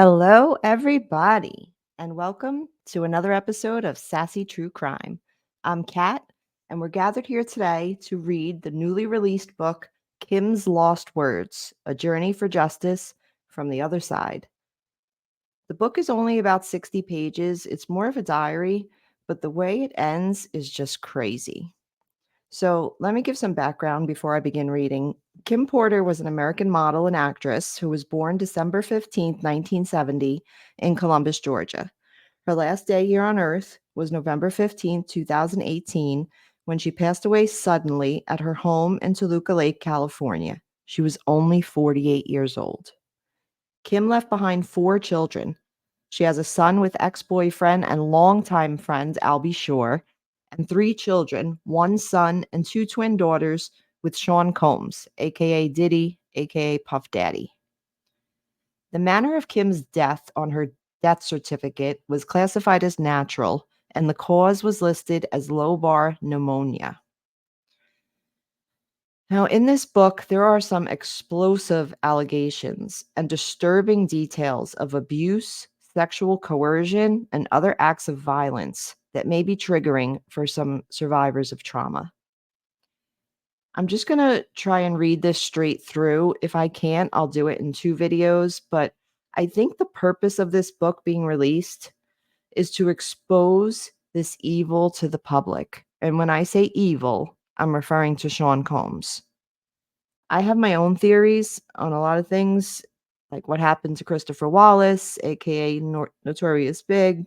Hello, everybody, and welcome to another episode of Sassy True Crime. I'm Kat, and we're gathered here today to read the newly released book, Kim's Lost Words, A Journey for Justice from the Other Side. The book is only about 60 pages. It's more of a diary, but the way it ends is just crazy. So, let me give some background before I begin reading. Kim Porter was an American model and actress who was born December 15th, 1970, in Columbus, Georgia. Her last day here on Earth was November 15th, 2018, when she passed away suddenly at her home in Toluca Lake, California. She was only 48 years old. Kim left behind 4 children. She has a son with ex-boyfriend and longtime friend Albie Shore, and 3 children, 1 son and 2 twin daughters with Sean Combs, aka Diddy, aka Puff Daddy. The manner of Kim's death on her death certificate was classified as natural, and the cause was listed as lobar pneumonia. Now, in this book, there are some explosive allegations and disturbing details of abuse, sexual coercion, and other acts of violence that may be triggering for some survivors of trauma. I'm just going to try and read this straight through. If I can't, I'll do it in 2 videos. But I think the purpose of this book being released is to expose this evil to the public. And when I say evil, I'm referring to Sean Combs. I have my own theories on a lot of things, like what happened to Christopher Wallace, aka Notorious Big.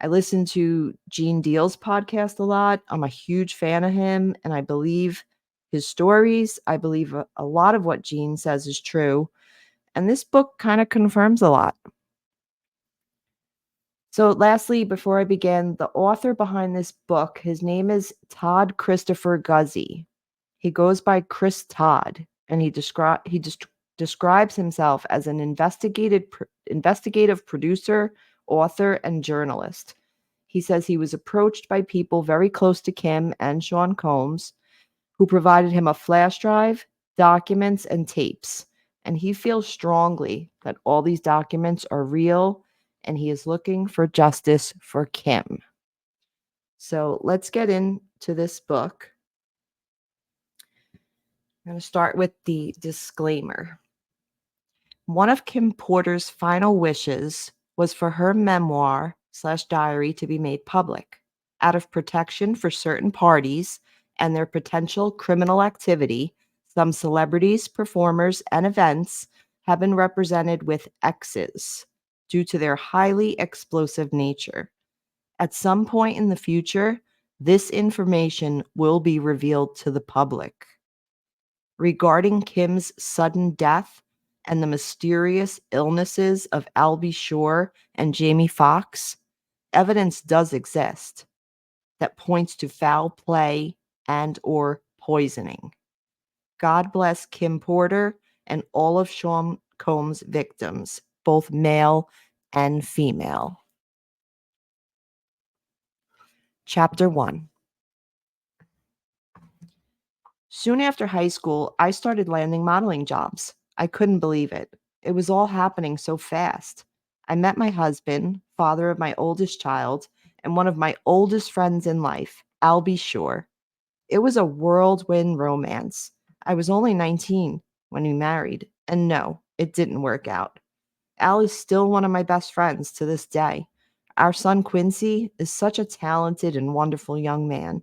I listen to Gene Deal's podcast a lot. I'm a huge fan of him, and I believe his stories. I believe a lot of what Gene says is true. And this book kind of confirms a lot. So, lastly, before I begin, the author behind this book, his name is Todd Christopher Guzzi. He goes by Chris Todd, and he describes himself as an investigative producer, author, and journalist. He says he was approached by people very close to Kim and Sean Combs, who provided him a flash drive, documents, and tapes. And he feels strongly that all these documents are real, and he is looking for justice for Kim. So let's get into this book. I'm going to start with the disclaimer. One of Kim Porter's final wishes was for her memoir/diary to be made public. Out of protection for certain parties and their potential criminal activity, some celebrities, performers, and events have been represented with X's due to their highly explosive nature. At some point in the future, this information will be revealed to the public. Regarding Kim's sudden death and the mysterious illnesses of Albie Shore and Jamie Foxx, evidence does exist that points to foul play and or poisoning. God bless Kim Porter and all of Sean Combs' victims, both male and female. Chapter 1. Soon after high school, I started landing modeling jobs. I couldn't believe it. It was all happening so fast. I met my husband, father of my oldest child, and one of my oldest friends in life, Albie Shore. It was a whirlwind romance. I was only 19 when we married, and no, it didn't work out. Al is still one of my best friends to this day. Our son Quincy is such a talented and wonderful young man.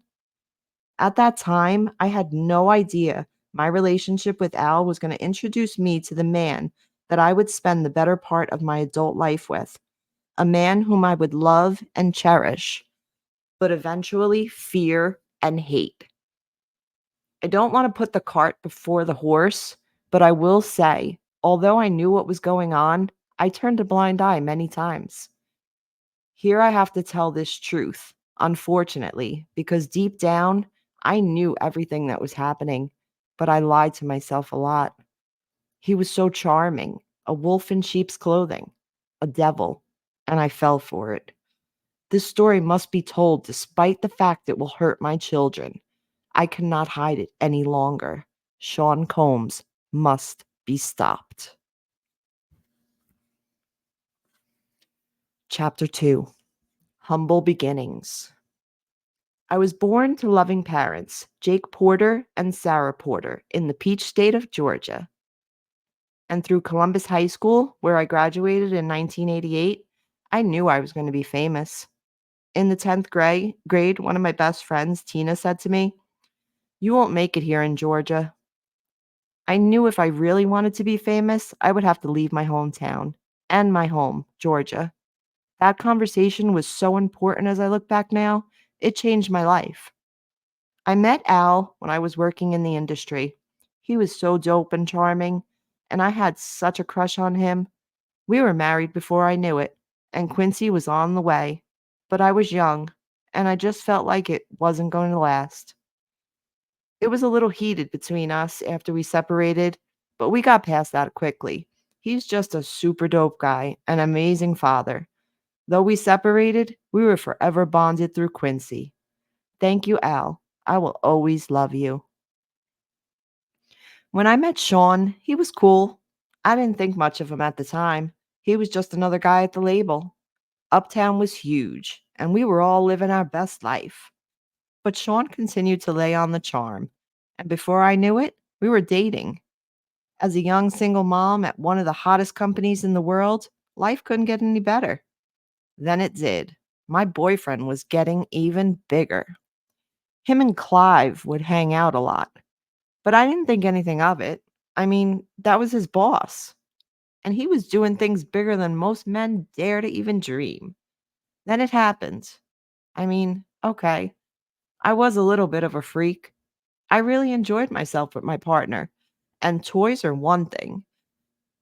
At that time, I had no idea my relationship with Al was going to introduce me to the man that I would spend the better part of my adult life with, a man whom I would love and cherish, but eventually fear and hate. I don't want to put the cart before the horse, but I will say, although I knew what was going on, I turned a blind eye many times. Here I have to tell this truth, unfortunately, because deep down, I knew everything that was happening, but I lied to myself a lot. He was so charming, a wolf in sheep's clothing, a devil, and I fell for it. This story must be told despite the fact it will hurt my children. I cannot hide it any longer. Sean Combs must be stopped. Chapter 2. Humble Beginnings. I was born to loving parents, Jake Porter and Sarah Porter, in the Peach State of Georgia. And through Columbus High School, where I graduated in 1988, I knew I was going to be famous. In the 10th grade, one of my best friends, Tina, said to me, "You won't make it here in Georgia." I knew if I really wanted to be famous, I would have to leave my hometown and my home, Georgia. That conversation was so important as I look back now. It changed my life. I met Al when I was working in the industry. He was so dope and charming, and I had such a crush on him. We were married before I knew it, and Quincy was on the way. But I was young, and I just felt like it wasn't going to last. It was a little heated between us after we separated, but we got past that quickly. He's just a super dope guy, an amazing father. Though we separated, we were forever bonded through Quincy. Thank you, Al. I will always love you. When I met Sean, he was cool. I didn't think much of him at the time. He was just another guy at the label. Uptown was huge, and we were all living our best life. But Sean continued to lay on the charm, and before I knew it, we were dating. As a young single mom at one of the hottest companies in the world, life couldn't get any better. Then it did. My boyfriend was getting even bigger. Him and Clive would hang out a lot, but I didn't think anything of it. I mean, that was his boss, and he was doing things bigger than most men dare to even dream. Then it happened. I mean, okay, I was a little bit of a freak. I really enjoyed myself with my partner, and toys are one thing,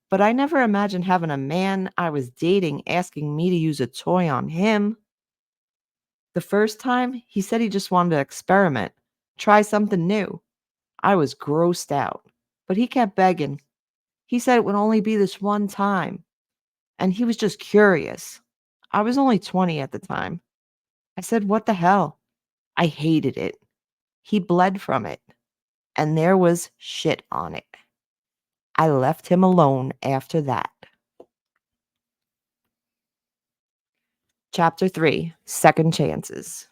but I never imagined having a man I was dating asking me to use a toy on him. The first time, he said he just wanted to experiment, try something new. I was grossed out, but he kept begging. He said it would only be this one time, and he was just curious. I was only 20 at the time. I said, "What the hell?" I hated it. He bled from it, and there was shit on it. I left him alone after that. Chapter 3. Second Chances.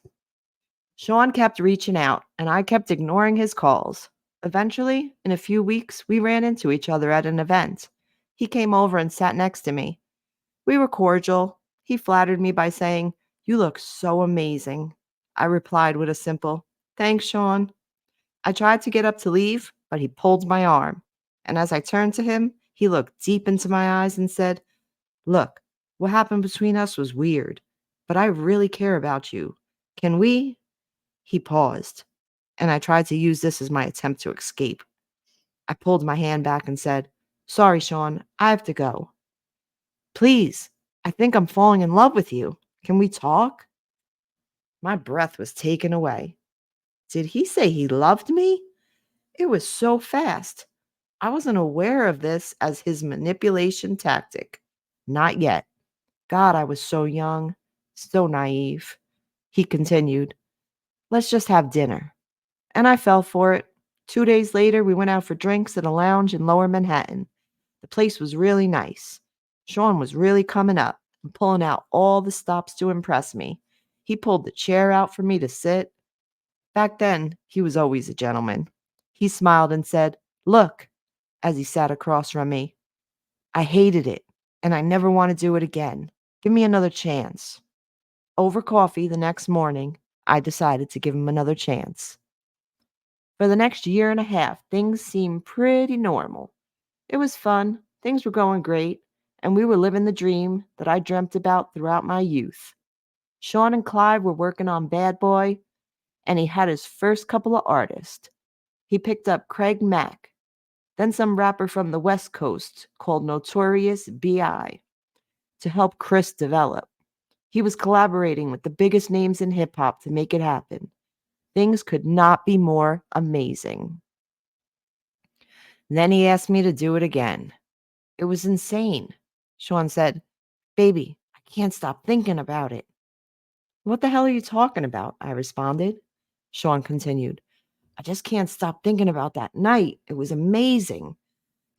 Sean kept reaching out, and I kept ignoring his calls. Eventually, in a few weeks, we ran into each other at an event. He came over and sat next to me. We were cordial. He flattered me by saying, "You look so amazing." I replied with a simple, "Thanks, Sean." I tried to get up to leave, but he pulled my arm. And as I turned to him, he looked deep into my eyes and said, "Look, what happened between us was weird, but I really care about you. Can we?" He paused, and I tried to use this as my attempt to escape. I pulled my hand back and said, "Sorry, Sean, I have to go." "Please, I think I'm falling in love with you. Can we talk?" My breath was taken away. Did he say he loved me? It was so fast. I wasn't aware of this as his manipulation tactic. Not yet. God, I was so young, so naive. He continued, "Let's just have dinner." And I fell for it. 2 days later, we went out for drinks at a lounge in Lower Manhattan. The place was really nice. Sean was really coming up and pulling out all the stops to impress me. He pulled the chair out for me to sit. Back then, he was always a gentleman. He smiled and said, "Look," as he sat across from me. I hated it, and I never want to do it again. Give me another chance. Over coffee the next morning, I decided to give him another chance. For the next year and a half, things seemed pretty normal. It was fun, things were going great, and we were living the dream that I dreamt about throughout my youth. Sean and Clive were working on Bad Boy, and he had his first couple of artists. He picked up Craig Mack, then some rapper from the West Coast called Notorious B.I. to help Chris develop. He was collaborating with the biggest names in hip hop to make it happen. Things could not be more amazing. Then he asked me to do it again. It was insane. Sean said, "Baby, I can't stop thinking about it." "What the hell are you talking about?" I responded. Sean continued, "I just can't stop thinking about that night. It was amazing.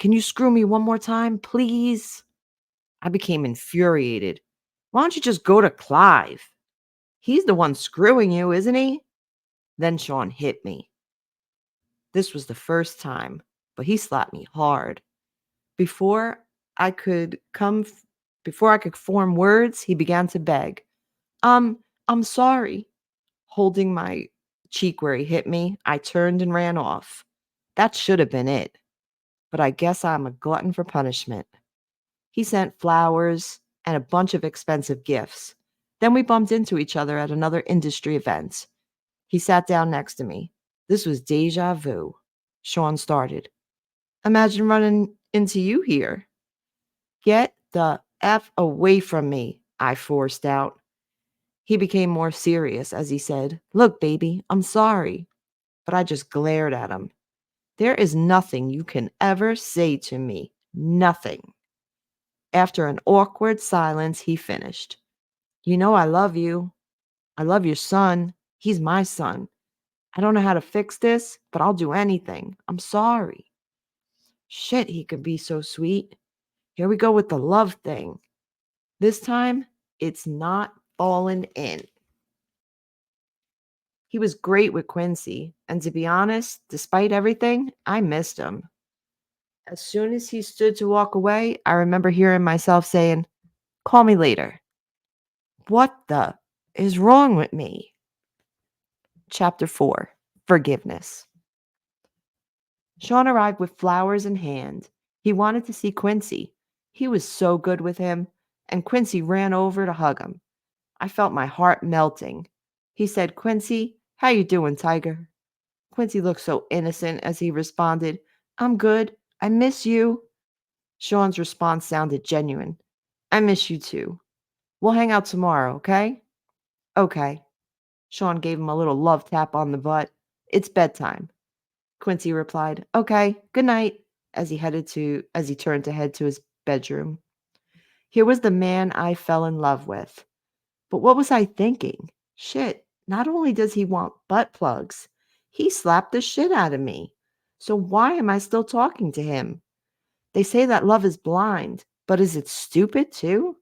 Can you screw me one more time, please?" I became infuriated. Why don't you just go to Clive? He's the one screwing you, isn't he? Then Sean hit me. This was the first time, but he slapped me hard. Before I could come f- Before I could form words, he began to beg. Um, I'm sorry. Holding my cheek where he hit me, I turned and ran off. That should have been it, but I guess I'm a glutton for punishment. He sent flowers and a bunch of expensive gifts. Then we bumped into each other at another industry event. He sat down next to me. This was deja vu. Sean started. Imagine running into you here. Get the F away from me, I forced out. He became more serious as he said, Look, baby, I'm sorry. But I just glared at him. There is nothing you can ever say to me. Nothing. After an awkward silence, he finished. You know I love you. I love your son. He's my son. I don't know how to fix this, but I'll do anything. I'm sorry. Shit, he could be so sweet. Here we go with the love thing. This time, it's not falling in. He was great with Quincy, and to be honest, despite everything, I missed him. As soon as he stood to walk away, I remember hearing myself saying, Call me later. What the is wrong with me? Chapter 4 Forgiveness. Sean arrived with flowers in hand. He wanted to see Quincy. He was so good with him, and Quincy ran over to hug him. I felt my heart melting. He said, Quincy, how you doing, Tiger? Quincy looked so innocent as he responded, I'm good. I miss you. Sean's response sounded genuine. I miss you too. We'll hang out tomorrow, okay? Okay. Sean gave him a little love tap on the butt. It's bedtime. Quincy replied, Okay, good night, as he turned to head to his bedroom. Here was the man I fell in love with. But what was I thinking? Shit, not only does he want butt plugs, he slapped the shit out of me. So why am I still talking to him? They say that love is blind, but is it stupid too?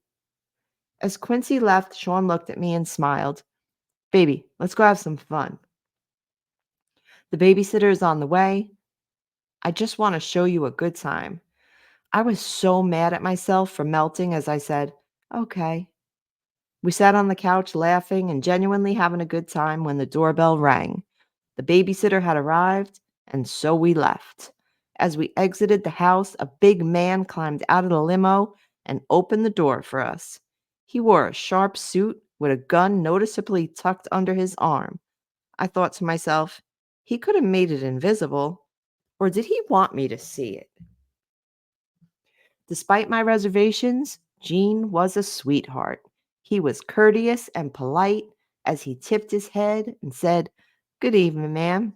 As Quincy left, Sean looked at me and smiled. Baby, let's go have some fun. The babysitter is on the way. I just want to show you a good time. I was so mad at myself for melting as I said, Okay. We sat on the couch laughing and genuinely having a good time when the doorbell rang. The babysitter had arrived, and so we left. As we exited the house, a big man climbed out of the limo and opened the door for us. He wore a sharp suit with a gun noticeably tucked under his arm. I thought to myself, he could have made it invisible, or did he want me to see it? Despite my reservations, Gene was a sweetheart. He was courteous and polite as he tipped his head and said, Good evening, ma'am.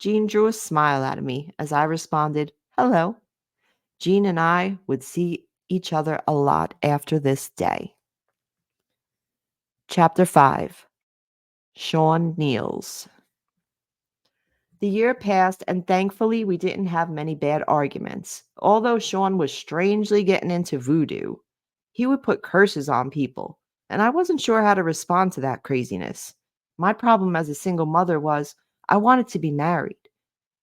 Gene drew a smile out of me as I responded, Hello. Gene and I would see each other a lot after this day. Chapter 5 Sean Kneels. The year passed, and thankfully, we didn't have many bad arguments. Although Sean was strangely getting into voodoo, he would put curses on people, and I wasn't sure how to respond to that craziness. My problem as a single mother was I wanted to be married.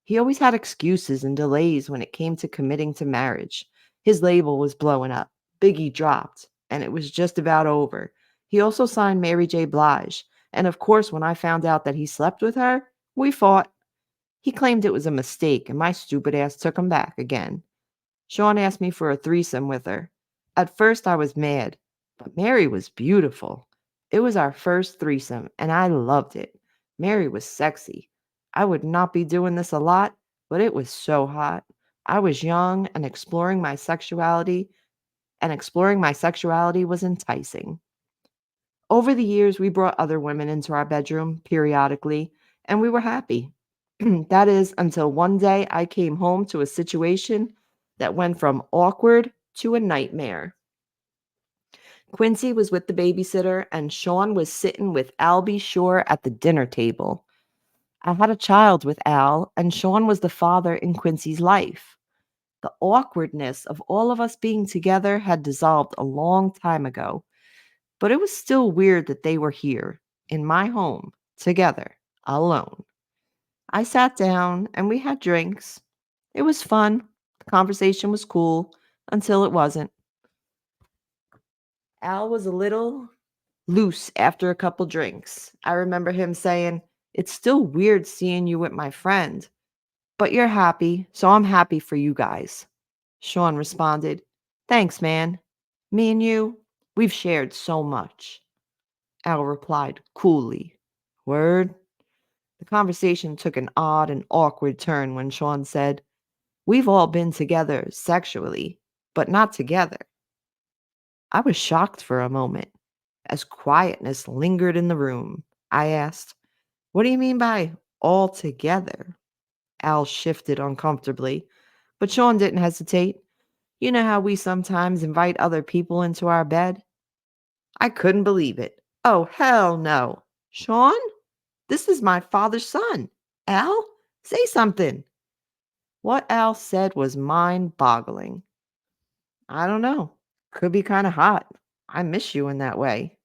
He always had excuses and delays when it came to committing to marriage. His label was blowing up, Biggie dropped, and it was just about over. He also signed Mary J. Blige, and of course, when I found out that he slept with her, we fought. He claimed it was a mistake, and my stupid ass took him back again. Sean asked me for a threesome with her. At first, I was mad, but Mary was beautiful. It was our first threesome, and I loved it. Mary was sexy. I would not be doing this a lot, but it was so hot. I was young and exploring my sexuality was enticing. Over the years, we brought other women into our bedroom periodically, and we were happy. That is, until one day I came home to a situation that went from awkward to a nightmare. Quincy was with the babysitter, and Sean was sitting with Albie Shore at the dinner table. I had a child with Al, and Sean was the father in Quincy's life. The awkwardness of all of us being together had dissolved a long time ago. But it was still weird that they were here in my home together, alone. I sat down and we had drinks. It was fun. The conversation was cool until it wasn't. Al was a little loose after a couple drinks. I remember him saying, "It's still weird seeing you with my friend, but you're happy, so I'm happy for you guys." Sean responded, "Thanks, man. Me and you, we've shared so much." Al replied coolly, "Word?" The conversation took an odd and awkward turn when Sean said, "We've all been together sexually, but not together." I was shocked for a moment. As quietness lingered in the room, I asked, "What do you mean by all together?" Al shifted uncomfortably, but Sean didn't hesitate. "You know how we sometimes invite other people into our bed?" I couldn't believe it. "Oh, hell no. Sean? This is my father's son. Al? Say something." What Al said was mind boggling. "I don't know. Could be kind of hot. I miss you in that way."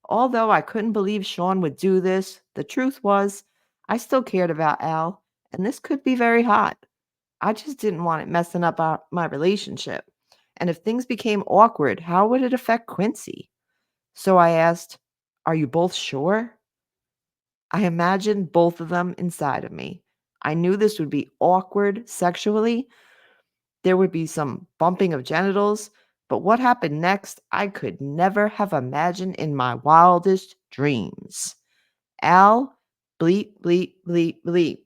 Although I couldn't believe Sean would do this, the truth was I still cared about Al, and this could be very hot. I just didn't want it messing up my relationship. And if things became awkward, how would it affect Quincy? So I asked, "Are you both sure?" I imagined both of them inside of me. I knew this would be awkward sexually. There would be some bumping of genitals, but what happened next, I could never have imagined in my wildest dreams. Al, bleep, bleep, bleep, bleep.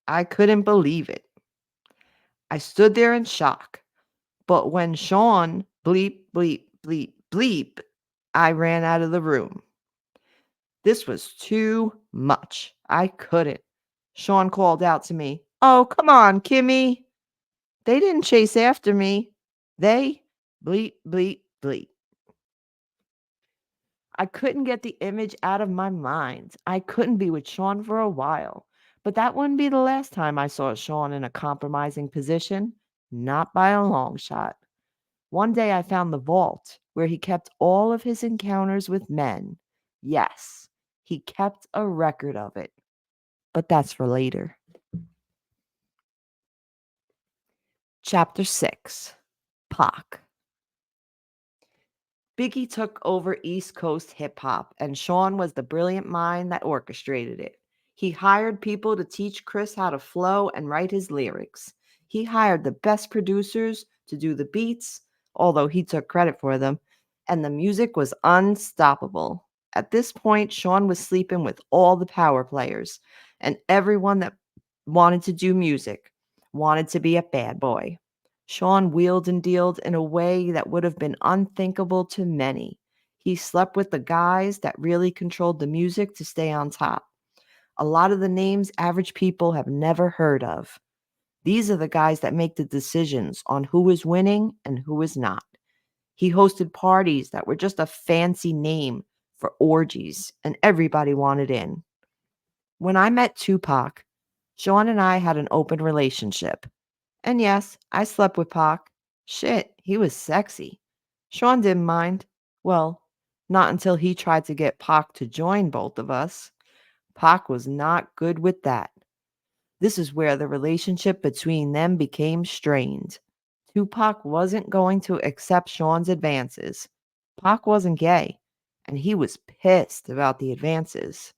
I couldn't believe it. I stood there in shock. But when Sean bleep, bleep, bleep, bleep, I ran out of the room. This was too much. I couldn't. Sean called out to me, "Oh, come on, Kimmy." They didn't chase after me. They bleep, bleep, bleep. I couldn't get the image out of my mind. I couldn't be with Sean for a while. But that wouldn't be the last time I saw Sean in a compromising position. Not by a long shot. One day I found the vault where he kept all of his encounters with men. Yes, he kept a record of it. But that's for later. Chapter 6. Pac. Biggie took over East Coast hip hop, and Sean was the brilliant mind that orchestrated it. He hired people to teach Chris how to flow and write his lyrics. He hired the best producers to do the beats, although he took credit for them, and the music was unstoppable. At this point, Sean was sleeping with all the power players, and everyone that wanted to do music wanted to be a bad boy. Sean wheeled and dealed in a way that would have been unthinkable to many. He slept with the guys that really controlled the music to stay on top. A lot of the names average people have never heard of. These are the guys that make the decisions on who is winning and who is not. He hosted parties that were just a fancy name for orgies, and everybody wanted in. When I met Tupac, Sean and I had an open relationship. And yes, I slept with Pac. Shit, he was sexy. Sean didn't mind. Well, not until he tried to get Pac to join both of us. Pac was not good with that. This is where the relationship between them became strained. Tupac wasn't going to accept Sean's advances. Pac wasn't gay, and he was pissed about the advances.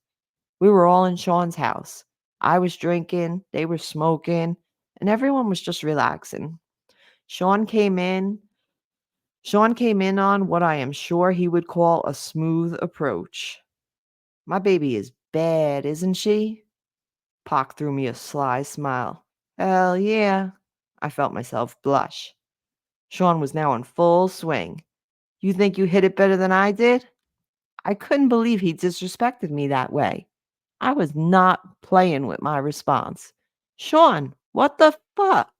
We were all in Sean's house. I was drinking, they were smoking, and everyone was just relaxing. Sean came in. Sean came in on what I am sure he would call a smooth approach. "My baby is bad, isn't she?" Pac threw me a sly smile. "Hell yeah." I felt myself blush. Sean was now in full swing. "You think you hit it better than I did?" I couldn't believe he disrespected me that way. I was not playing with my response. "Sean, what the fuck?"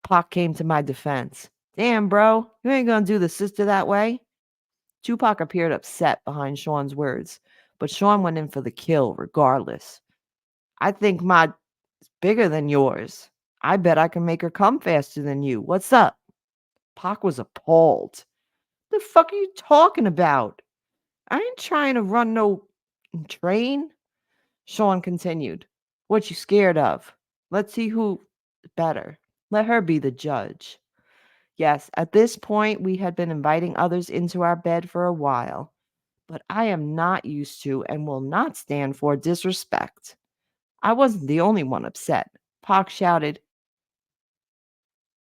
Pac came to my defense. "Damn, bro, you ain't gonna do the sister that way." Tupac appeared upset behind Sean's words, but Sean went in for the kill regardless. "I think my bigger than yours. I bet I can make her come faster than you. What's up?" Pac was appalled. The fuck are you talking about? I ain't trying to run no train. Sean continued. What you scared of? Let's see who better. Let her be the judge. Yes, at this point, we had been inviting others into our bed for a while, but I am not used to and will not stand for disrespect. I wasn't the only one upset. Pac shouted,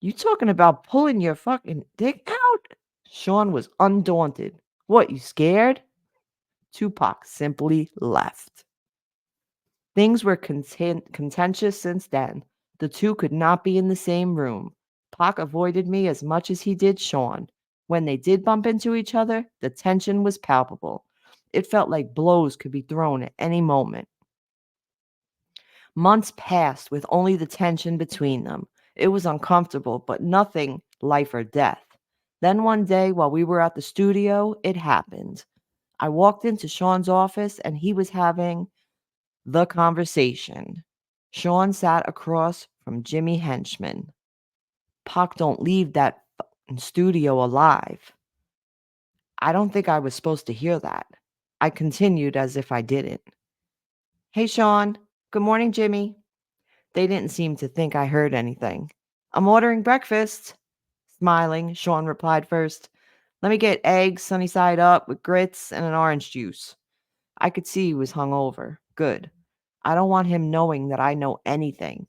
You talking about pulling your fucking dick out? Sean was undaunted. What, you scared? Tupac simply left. Things were contentious since then. The two could not be in the same room. Pac avoided me as much as he did Sean. When they did bump into each other, the tension was palpable. It felt like blows could be thrown at any moment. Months passed with only the tension between them. It was uncomfortable, but nothing life or death. Then one day, while we were at the studio, it happened. I walked into Sean's office and he was having the conversation. Sean sat across from Jimmy Henchman. Pac don't leave that studio alive. I don't think I was supposed to hear that. I continued as if I didn't. Hey, Sean. Good morning, Jimmy. They didn't seem to think I heard anything. I'm ordering breakfast. Smiling, Sean replied first. Let me get eggs sunny side up with grits and an orange juice. I could see he was hungover. Good. I don't want him knowing that I know anything.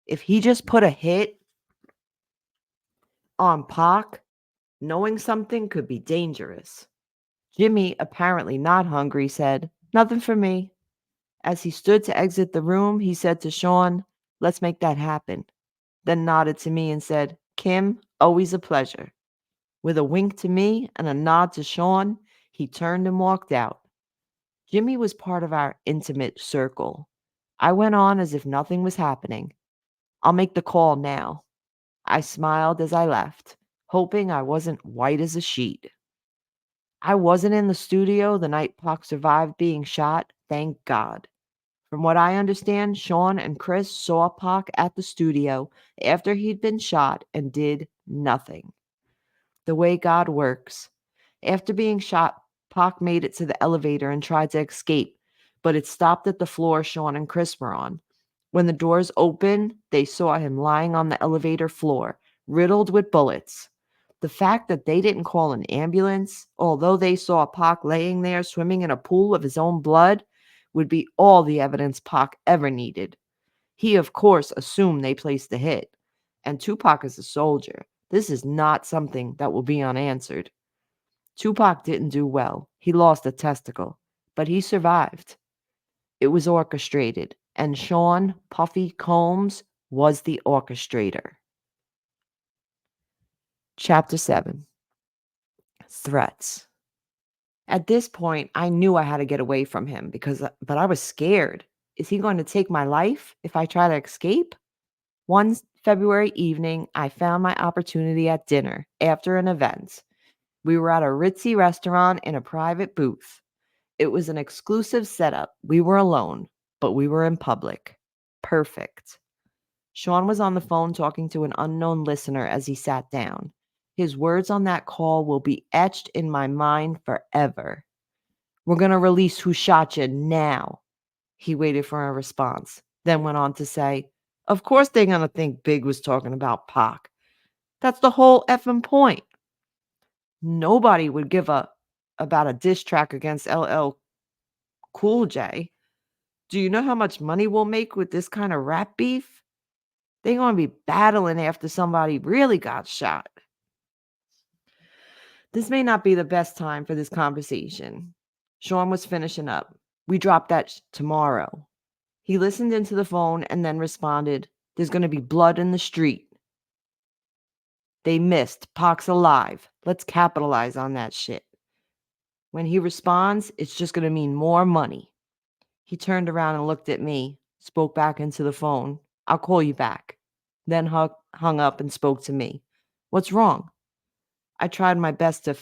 If he just put a hit on Pac, knowing something could be dangerous. Jimmy, apparently not hungry, said, Nothing for me. As he stood to exit the room, he said to Sean, Let's make that happen. Then nodded to me and said, Kim, always a pleasure. With a wink to me and a nod to Sean, he turned and walked out. Jimmy was part of our intimate circle. I went on as if nothing was happening. I'll make the call now. I smiled as I left, hoping I wasn't white as a sheet. I wasn't in the studio the night Pac survived being shot, thank God. From what I understand, Sean and Chris saw Pac at the studio after he'd been shot and did nothing. The way God works. After being shot, Pac made it to the elevator and tried to escape, but it stopped at the floor Sean and Chris were on. When the doors opened, they saw him lying on the elevator floor, riddled with bullets. The fact that they didn't call an ambulance, although they saw Pac laying there swimming in a pool of his own blood, would be all the evidence Pac ever needed. He, of course, assumed they placed the hit. And Tupac is a soldier. This is not something that will be unanswered. Tupac didn't do well. He lost a testicle, but he survived. It was orchestrated, and Sean Puffy Combs was the orchestrator. Chapter 7. Threats. At this point, I knew I had to get away from him but I was scared. Is he going to take my life if I try to escape? One February evening, I found my opportunity at dinner after an event. We were at a ritzy restaurant in a private booth. It was an exclusive setup. We were alone, but we were in public. Perfect. Sean was on the phone talking to an unknown listener as he sat down. His words on that call will be etched in my mind forever. We're going to release who shot you now. He waited for a response, then went on to say, Of course they're going to think Big was talking about Pac. That's the whole effing point. Nobody would give a about a diss track against LL Cool J. Do you know how much money we'll make with this kind of rap beef? They're going to be battling after somebody really got shot. This may not be the best time for this conversation. Sean was finishing up. We drop that tomorrow. He listened into the phone and then responded, There's going to be blood in the street. They missed. Pac's alive. Let's capitalize on that shit. When he responds, it's just going to mean more money. He turned around and looked at me, spoke back into the phone. I'll call you back. Then hung up and spoke to me. What's wrong? I tried my best to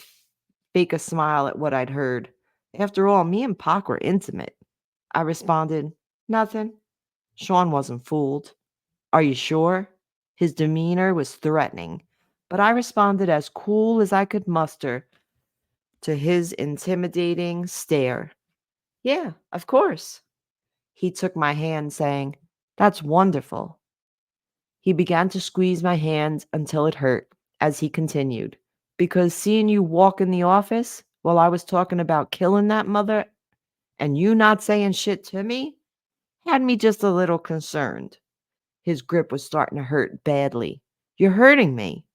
fake a smile at what I'd heard. After all, me and Pac were intimate. I responded, Nothing. Sean wasn't fooled. Are you sure? His demeanor was threatening, but I responded as cool as I could muster. to his intimidating stare. Yeah, of course. He took my hand, saying, "That's wonderful." He began to squeeze my hand until it hurt as he continued, "Because seeing you walk in the office while I was talking about killing that mother and you not saying shit to me had me just a little concerned." His grip was starting to hurt badly. "You're hurting me."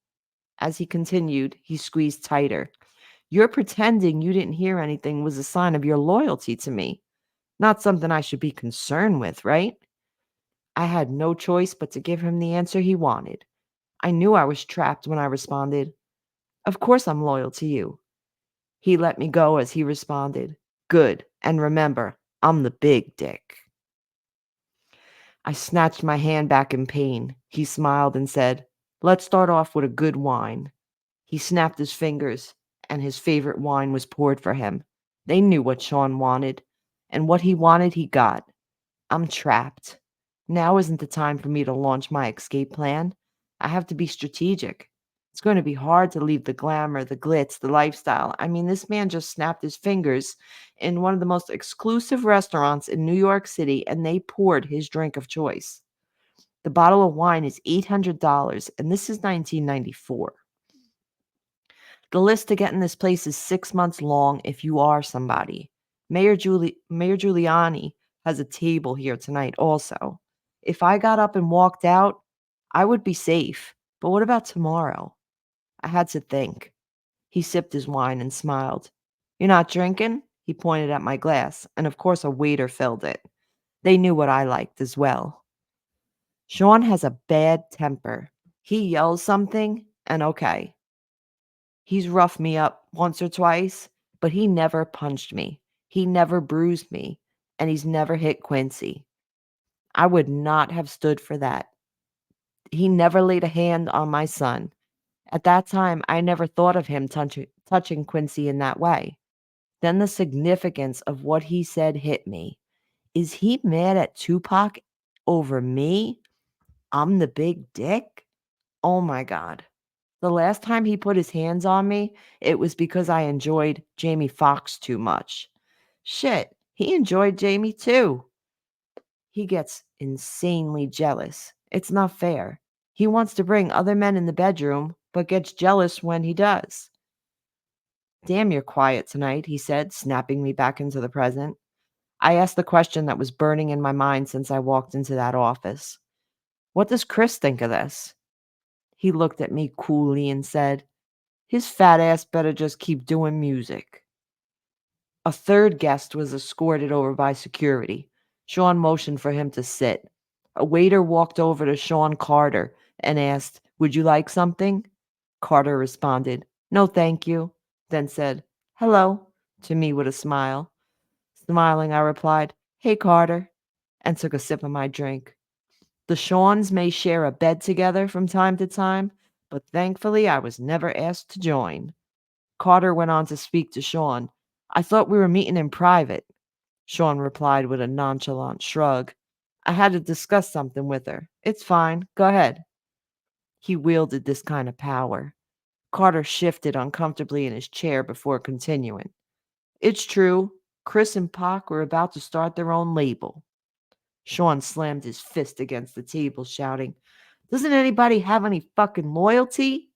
As he continued, he squeezed tighter. "Your pretending you didn't hear anything was a sign of your loyalty to me, not something I should be concerned with, right?" I had no choice but to give him the answer he wanted. I knew I was trapped when I responded, "Of course I'm loyal to you." He let me go as he responded, "Good, and remember, I'm the big dick." I snatched my hand back in pain. He smiled and said, "Let's start off with a good wine." He snapped his fingers, and his favorite wine was poured for him. They knew what Sean wanted, and what he wanted, he got. I'm trapped. Now isn't the time for me to launch my escape plan. I have to be strategic. It's going to be hard to leave the glamour, the glitz, the lifestyle. I mean, this man just snapped his fingers in one of the most exclusive restaurants in New York City, and they poured his drink of choice. The bottle of wine is $800, and this is 1994. The list to get in this place is 6 months long if you are somebody. Mayor Giuliani has a table here tonight also. If I got up and walked out, I would be safe. But what about tomorrow? I had to think. He sipped his wine and smiled. "You're not drinking?" He pointed at my glass, and of course a waiter filled it. They knew what I liked as well. Sean has a bad temper. He yells something, and okay. He's roughed me up once or twice, but he never punched me. He never bruised me, and he's never hit Quincy. I would not have stood for that. He never laid a hand on my son. At that time, I never thought of him touching Quincy in that way. Then the significance of what he said hit me. Is he mad at Tupac over me? I'm the big dick? Oh my God. The last time he put his hands on me, it was because I enjoyed Jamie Foxx too much. Shit, he enjoyed Jamie too. He gets insanely jealous. It's not fair. He wants to bring other men in the bedroom, but gets jealous when he does. "Damn, you're quiet tonight," he said, snapping me back into the present. I asked the question that was burning in my mind since I walked into that office. "What does Chris think of this?" He looked at me coolly and said, "His fat ass better just keep doing music." A third guest was escorted over by security. Sean motioned for him to sit. A waiter walked over to Sean Carter and asked, "Would you like something?" Carter responded, "No, thank you," then said, "Hello," to me with a smile. Smiling, I replied, "Hey, Carter," and took a sip of my drink. The Seans may share a bed together from time to time, but thankfully I was never asked to join. Carter went on to speak to Sean. "I thought we were meeting in private." Sean replied with a nonchalant shrug. "I had to discuss something with her. It's fine. Go ahead." He wielded this kind of power. Carter shifted uncomfortably in his chair before continuing. "It's true. Chris and Pac were about to start their own label." Sean slammed his fist against the table, shouting, "Doesn't anybody have any fucking loyalty?"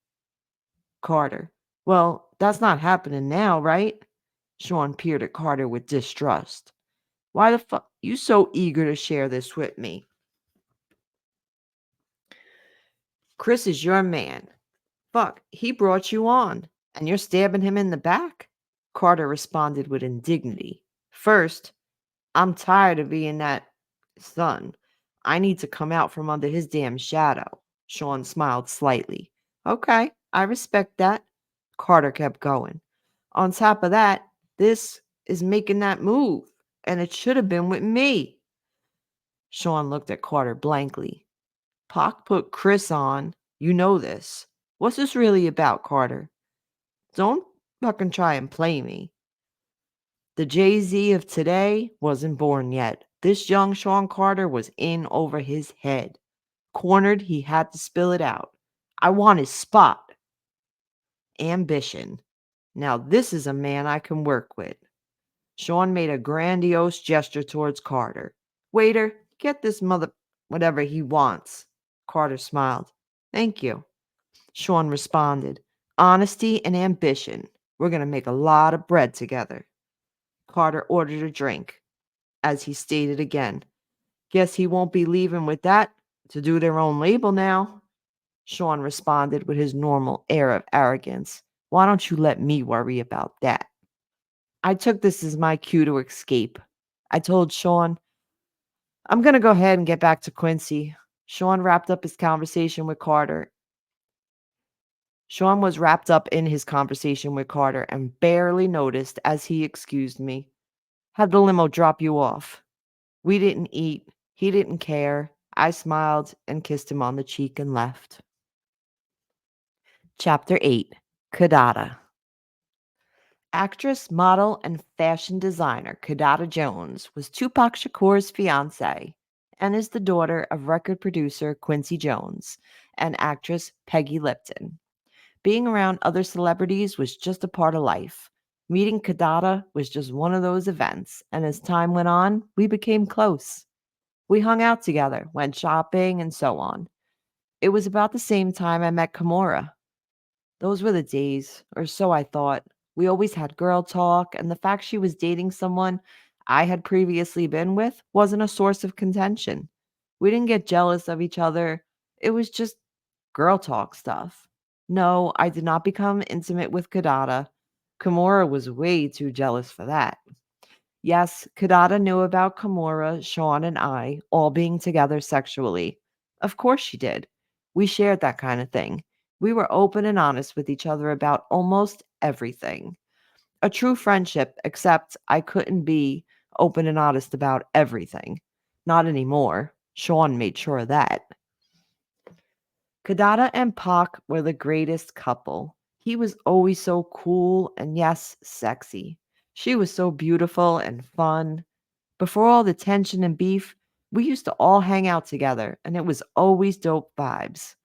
Carter, "Well, that's not happening now, right?" Sean peered at Carter with distrust. "Why the fuck you so eager to share this with me? Chris is your man. Fuck, he brought you on, and you're stabbing him in the back?" Carter responded with indignity. "First, I'm tired of being that son. I need to come out from under his damn shadow." Sean smiled slightly. "Okay, I respect that." Carter kept going. "On top of that, this is making that move, and it should have been with me." Sean looked at Carter blankly. "Pac put Chris on. You know this. What's this really about, Carter? Don't fucking try and play me." The Jay-Z of today wasn't born yet. This young Sean Carter was in over his head. Cornered, he had to spill it out. "I want his spot." Ambition. Now this is a man I can work with. Sean made a grandiose gesture towards Carter. Waiter, get this mother whatever he wants. Carter smiled. Thank you. Sean responded. Honesty and ambition. We're going to make a lot of bread together. Carter ordered a drink. As he stated again, guess he won't be leaving with that to do their own label now. Sean responded with his normal air of arrogance. Why don't you let me worry about that? I took this as my cue to escape. I told Sean, I'm going to go ahead and get back to Quincy. Sean wrapped up his conversation with Carter. Sean was wrapped up in his conversation with Carter and barely noticed as he excused me. Had the limo drop you off. We didn't eat. He didn't care. I smiled and kissed him on the cheek and left. Chapter 8. Kadada. Actress, model, and fashion designer Kadada Jones was Tupac Shakur's fiancée and is the daughter of record producer Quincy Jones and actress Peggy Lipton. Being around other celebrities was just a part of life. Meeting Kadada was just one of those events, and as time went on, we became close. We hung out together, went shopping, and so on. It was about the same time I met Kimura. Those were the days, or so I thought. We always had girl talk, and the fact she was dating someone I had previously been with wasn't a source of contention. We didn't get jealous of each other. It was just girl talk stuff. No, I did not become intimate with Kadada. Kimura was way too jealous for that. Yes, Kadada knew about Kimura, Sean, and I all being together sexually. Of course she did. We shared that kind of thing. We were open and honest with each other about almost everything. A true friendship, except I couldn't be open and honest about everything. Not anymore. Sean made sure of that. Kadada and Pac were the greatest couple. He was always so cool and, yes, sexy. She was so beautiful and fun. Before all the tension and beef, we used to all hang out together, and it was always dope vibes.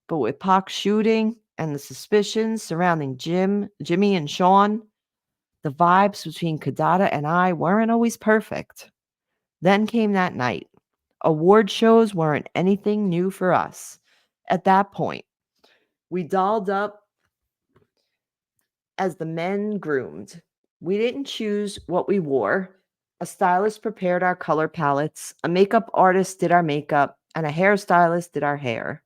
But with Pac shooting and the suspicions surrounding Jimmy, and Sean, the vibes between Kadada and I weren't always perfect. Then came that night. Award shows weren't anything new for us. At that point, we dolled up as the men groomed. We didn't choose what we wore. A stylist prepared our color palettes, a makeup artist did our makeup, and a hairstylist did our hair.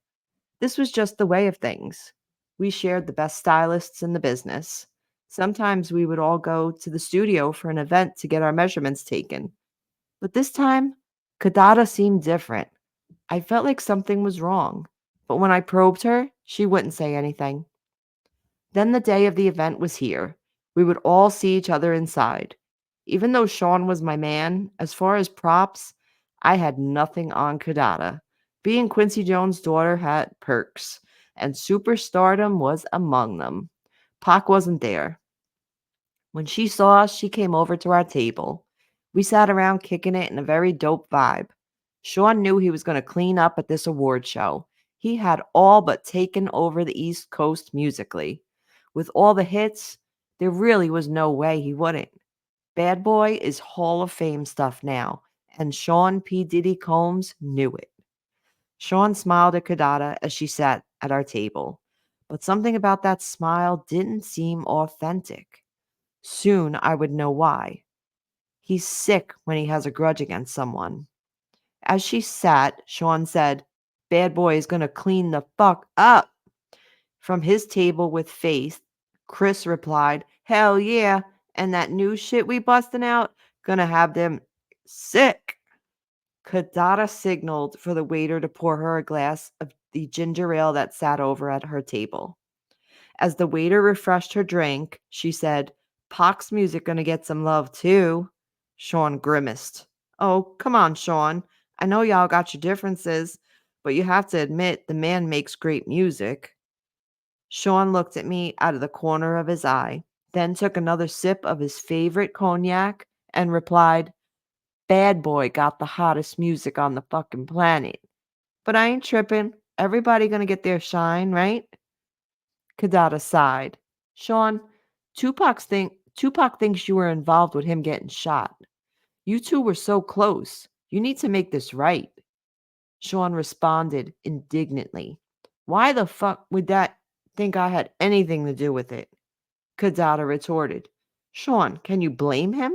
This was just the way of things. We shared the best stylists in the business. Sometimes we would all go to the studio for an event to get our measurements taken. But this time, Kadada seemed different. I felt like something was wrong. But when I probed her, she wouldn't say anything. Then the day of the event was here. We would all see each other inside. Even though Sean was my man, as far as props, I had nothing on Kadada. Being Quincy Jones' daughter had perks, and superstardom was among them. Pac wasn't there. When she saw us, she came over to our table. We sat around kicking it in a very dope vibe. Sean knew he was going to clean up at this award show. He had all but taken over the East Coast musically. With all the hits, there really was no way he wouldn't. Bad Boy is Hall of Fame stuff now, and Sean P. Diddy Combs knew it. Sean smiled at Kadada as she sat at our table, but something about that smile didn't seem authentic. Soon I would know why. He's sick when he has a grudge against someone. As she sat, Sean said, Bad Boy is going to clean the fuck up. From his table with Faith, Chris replied, Hell yeah, and that new shit we busting out, gonna have them sick. Kadada signaled for the waiter to pour her a glass of the ginger ale that sat over at her table. As the waiter refreshed her drink, she said, Pac's music gonna get some love too. Sean grimaced. Oh, come on, Sean. I know y'all got your differences, but you have to admit the man makes great music. Sean looked at me out of the corner of his eye, then took another sip of his favorite cognac and replied, Bad Boy got the hottest music on the fucking planet. But I ain't tripping. Everybody gonna get their shine, right? Kadada sighed. Sean, Tupac thinks you were involved with him getting shot. You two were so close. You need to make this right. Sean responded indignantly. Why the fuck would that think I had anything to do with it? Kadada retorted. Sean, can you blame him?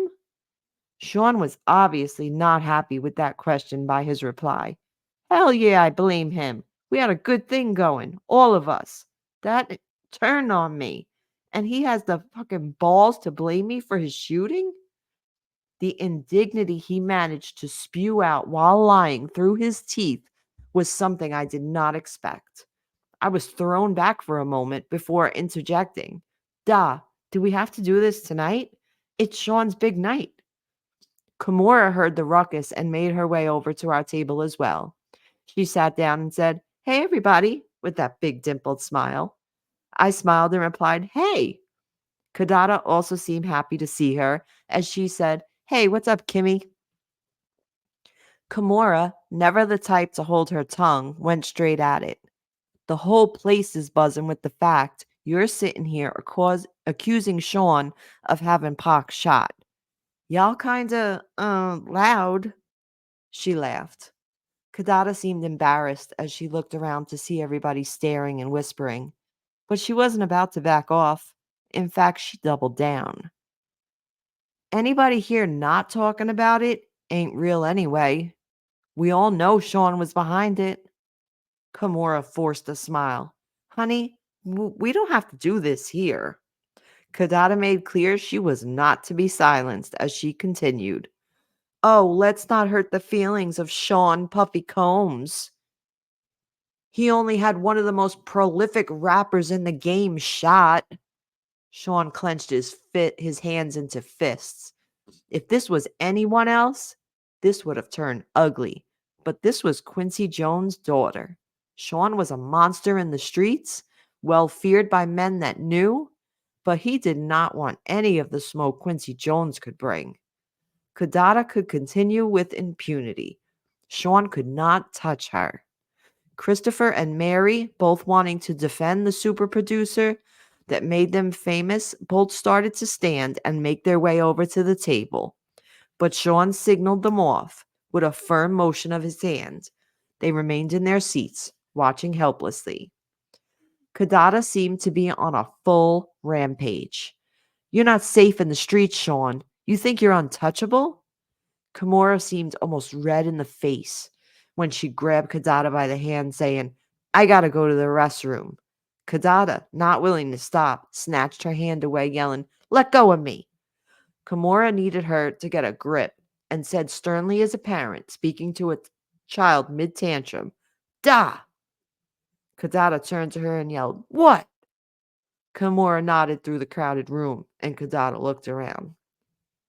Sean was obviously not happy with that question by his reply. Hell yeah, I blame him. We had a good thing going, all of us. That turned on me. And he has the fucking balls to blame me for his shooting? The indignity he managed to spew out while lying through his teeth was something I did not expect. I was thrown back for a moment before interjecting. Da, do we have to do this tonight? It's Sean's big night. Kimura heard the ruckus and made her way over to our table as well. She sat down and said, Hey, everybody, with that big dimpled smile. I smiled and replied, Hey. Kadada also seemed happy to see her as she said, Hey, what's up, Kimmy? Kimura, never the type to hold her tongue, went straight at it. The whole place is buzzing with the fact you're sitting here accusing Sean of having Pac shot. Y'all kinda, loud. She laughed. Kadada seemed embarrassed as she looked around to see everybody staring and whispering, but she wasn't about to back off. In fact, she doubled down. Anybody here not talking about it ain't real anyway. We all know Sean was behind it. Kimura forced a smile. Honey, we don't have to do this here. Kadada made clear she was not to be silenced as she continued. Oh, let's not hurt the feelings of Sean Puffy Combs. He only had one of the most prolific rappers in the game shot. Sean clenched his hands into fists. If this was anyone else, this would have turned ugly. But this was Quincy Jones' daughter. Sean was a monster in the streets, well feared by men that knew, but he did not want any of the smoke Quincy Jones could bring. Kadada could continue with impunity. Sean could not touch her. Christopher and Mary, both wanting to defend the super producer that made them famous, both started to stand and make their way over to the table. But Sean signaled them off with a firm motion of his hand. They remained in their seats, watching helplessly. Kadada seemed to be on a full rampage. You're not safe in the streets, Sean. You think you're untouchable? Kimura seemed almost red in the face when she grabbed Kadada by the hand, saying, I gotta go to the restroom. Kadada, not willing to stop, snatched her hand away, yelling, Let go of me. Kimura needed her to get a grip and said sternly as a parent speaking to a child mid tantrum, Da! Kadada turned to her and yelled, What? Kimura nodded through the crowded room, and Kadada looked around.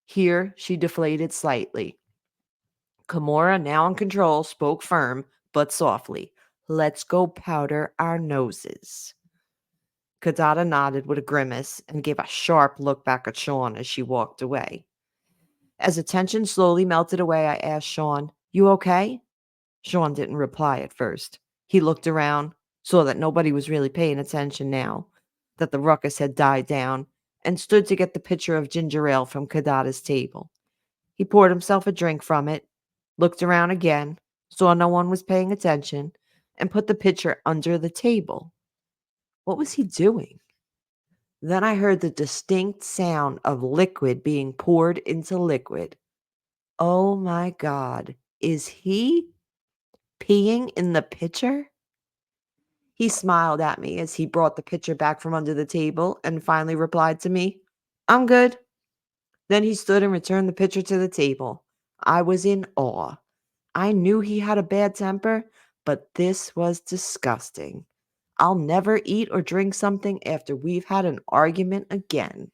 Here, she deflated slightly. Kimura, now in control, spoke firm but softly. Let's go powder our noses. Kadada nodded with a grimace and gave a sharp look back at Sean as she walked away. As the tension slowly melted away, I asked Sean, You okay? Sean didn't reply at first. He looked around, saw that nobody was really paying attention now, that the ruckus had died down, and stood to get the pitcher of ginger ale from Kadada's table. He poured himself a drink from it, looked around again, saw no one was paying attention, and put the pitcher under the table. What was he doing? Then I heard the distinct sound of liquid being poured into liquid. Oh my God, is he peeing in the pitcher? He smiled at me as he brought the pitcher back from under the table and finally replied to me, I'm good. Then he stood and returned the pitcher to the table. I was in awe. I knew he had a bad temper, but this was disgusting. I'll never eat or drink something after we've had an argument again.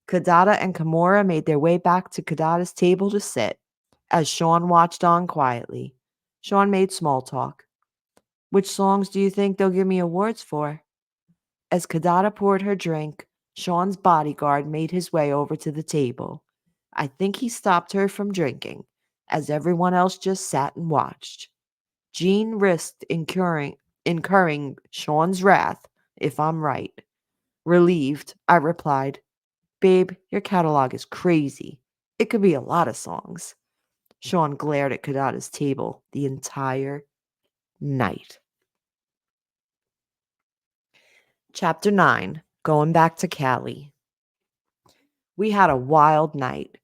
Kadada and Kimura made their way back to Kadada's table to sit, as Sean watched on quietly. Sean made small talk. Which songs do you think they'll give me awards for? As Kadada poured her drink, Sean's bodyguard made his way over to the table. I think he stopped her from drinking, as everyone else just sat and watched. Jean risked incurring Sean's wrath, if I'm right. Relieved, I replied, "Babe, your catalog is crazy. It could be a lot of songs." Sean glared at Kadada's table the entire night. Chapter 9. Going back to Cali. We had a wild night.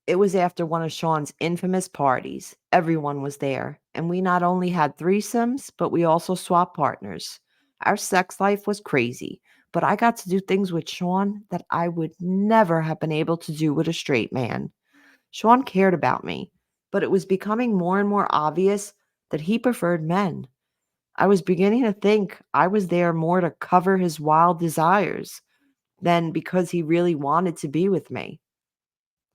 It was after one of Sean's infamous parties. Everyone was there, and we not only had threesomes, but we also swapped partners. Our sex life was crazy, but I got to do things with Sean that I would never have been able to do with a straight man. Sean cared about me, but it was becoming more and more obvious that he preferred men. I was beginning to think I was there more to cover his wild desires than because he really wanted to be with me.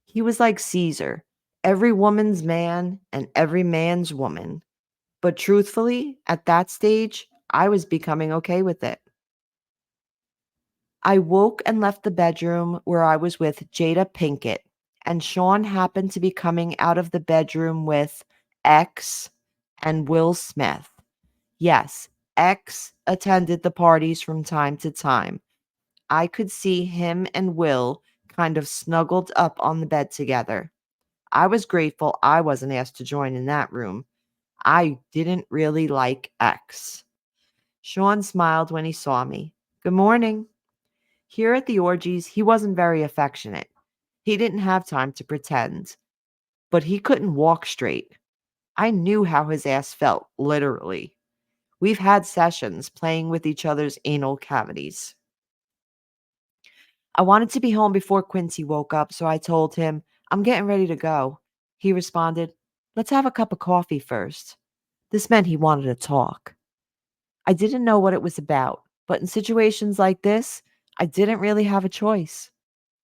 He was like Caesar, every woman's man and every man's woman. But truthfully, at that stage, I was becoming okay with it. I woke and left the bedroom where I was with Jada Pinkett, and Sean happened to be coming out of the bedroom with X and Will Smith. Yes, X attended the parties from time to time. I could see him and Will kind of snuggled up on the bed together. I was grateful I wasn't asked to join in that room. I didn't really like X. Sean smiled when he saw me. "Good morning." Here at the orgies, he wasn't very affectionate. He didn't have time to pretend, but he couldn't walk straight. I knew how his ass felt, literally. We've had sessions playing with each other's anal cavities. I wanted to be home before Quincy woke up, so I told him, "I'm getting ready to go." He responded, "Let's have a cup of coffee first." This meant he wanted to talk. I didn't know what it was about, but in situations like this, I didn't really have a choice.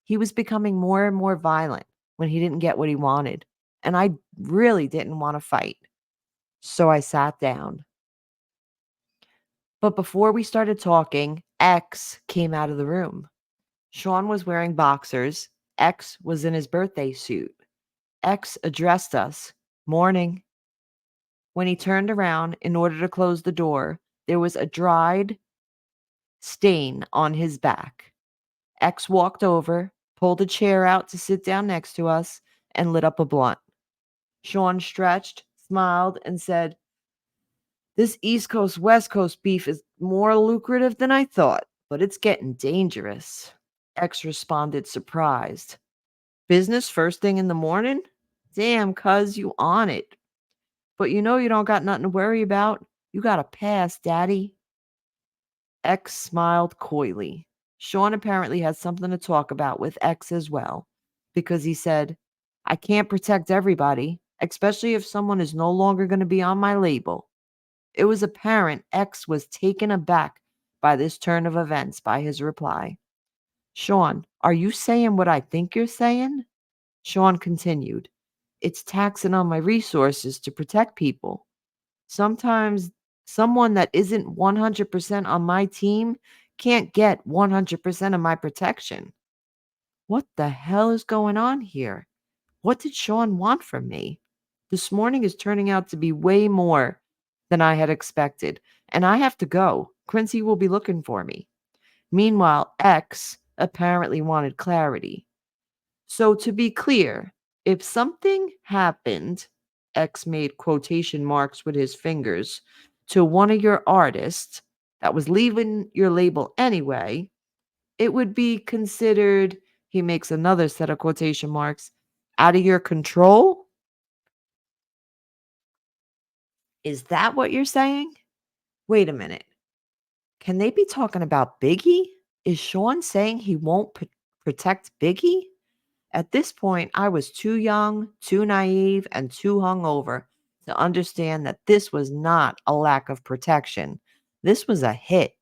He was becoming more and more violent when he didn't get what he wanted, and I really didn't want to fight. So I sat down. But before we started talking, X came out of the room. Sean was wearing boxers. X was in his birthday suit. X addressed us. "Morning." When he turned around in order to close the door, there was a dried stain on his back. X walked over, pulled a chair out to sit down next to us, and lit up a blunt. Sean stretched, smiled, and said, "This East Coast West Coast beef is more lucrative than I thought, but it's getting dangerous." X responded, surprised. "Business first thing in the morning? Damn, cuz you on it. But you know you don't got nothing to worry about. You got a pass, daddy." X smiled coyly. Sean apparently had something to talk about with X as well, because he said, "I can't protect everybody, especially if someone is no longer going to be on my label." It was apparent X was taken aback by this turn of events by his reply. "Sean, are you saying what I think you're saying?" Sean continued, "It's taxing on my resources to protect people. Sometimes someone that isn't 100% on my team can't get 100% of my protection." What the hell is going on here? What did Sean want from me? This morning is turning out to be way more than I had expected, and I have to go. Quincy will be looking for me. Meanwhile, X apparently wanted clarity. So to be clear, if something happened, X made quotation marks with his fingers, to one of your artists that was leaving your label anyway, it would be considered, he makes another set of quotation marks, out of your control? Is that what you're saying? Wait a minute. Can they be talking about Biggie? Is Sean saying he won't protect Biggie? At this point, I was too young, too naive, and too hungover to understand that this was not a lack of protection. This was a hit.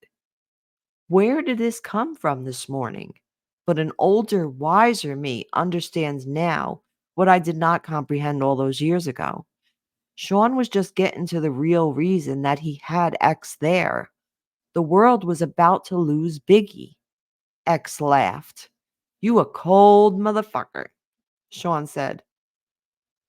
Where did this come from this morning? But an older, wiser me understands now what I did not comprehend all those years ago. Sean was just getting to the real reason that he had X there. The world was about to lose Biggie. X laughed. "You a cold motherfucker," Sean said.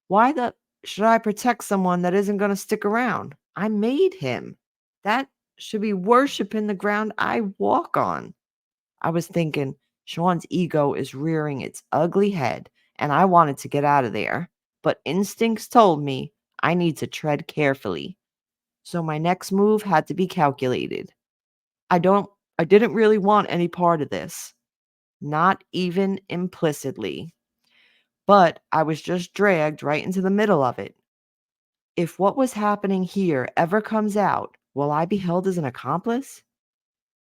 "Why the should I protect someone that isn't going to stick around? I made him. That should be worshiping the ground I walk on." I was thinking, Sean's ego is rearing its ugly head, and I wanted to get out of there. But instincts told me I need to tread carefully. So my next move had to be calculated. I don't I didn't really want any part of this, not even implicitly. But I was just dragged right into the middle of it. If what was happening here ever comes out, will I be held as an accomplice?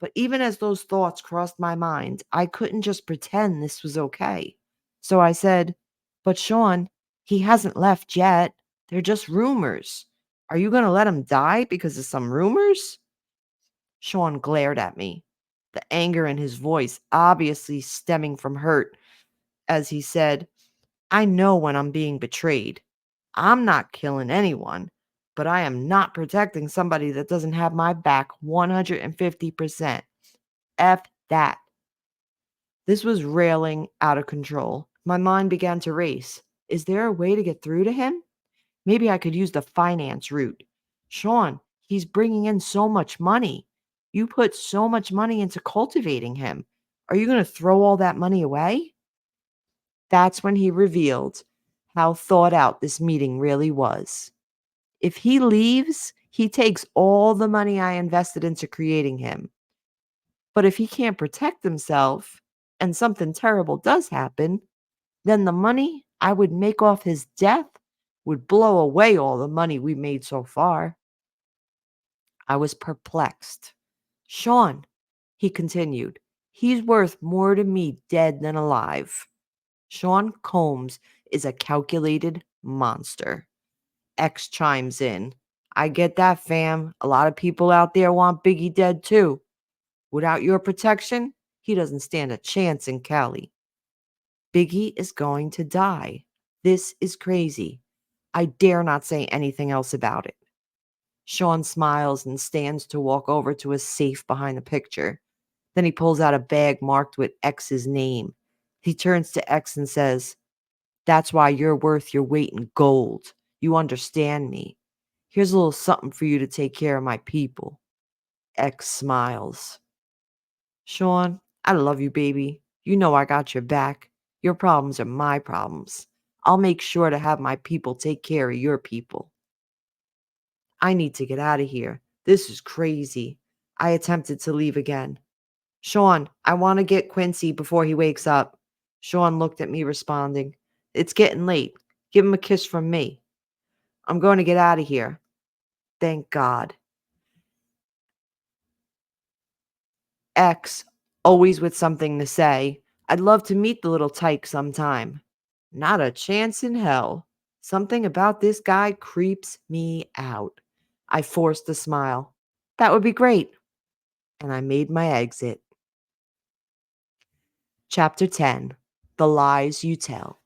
But even as those thoughts crossed my mind, I couldn't just pretend this was okay. So I said, "But Sean, he hasn't left yet. They're just rumors. Are you going to let him die because of some rumors?" Sean glared at me, the anger in his voice obviously stemming from hurt, as he said, "I know when I'm being betrayed. I'm not killing anyone, but I am not protecting somebody that doesn't have my back 150%. F that." This was railing out of control. My mind began to race. Is there a way to get through to him? Maybe I could use the finance route. Sean, he's bringing in so much money. You put so much money into cultivating him. Are you going to throw all that money away? That's when he revealed how thought out this meeting really was. If he leaves, he takes all the money I invested into creating him. But if he can't protect himself and something terrible does happen, then the money I would make off his death would blow away all the money we made so far. I was perplexed. Sean, he continued, he's worth more to me dead than alive. Sean Combs is a calculated monster. X chimes in. I get that, fam. A lot of people out there want Biggie dead too. Without your protection, he doesn't stand a chance in Cali. Biggie is going to die. This is crazy. I dare not say anything else about it. Sean smiles and stands to walk over to a safe behind the picture. Then he pulls out a bag marked with X's name. He turns to X and says, "That's why you're worth your weight in gold. You understand me. Here's a little something for you to take care of my people." X smiles. "Sean, I love you, baby. You know I got your back. Your problems are my problems. I'll make sure to have my people take care of your people." I need to get out of here. This is crazy. I attempted to leave again. "Sean, I want to get Quincy before he wakes up." Sean looked at me, responding, "It's getting late. Give him a kiss from me. I'm going to get out of here." Thank God. X, always with something to say. "I'd love to meet the little tyke sometime." Not a chance in hell. Something about this guy creeps me out. I forced a smile. "That would be great." And I made my exit. Chapter 10: The Lies You Tell.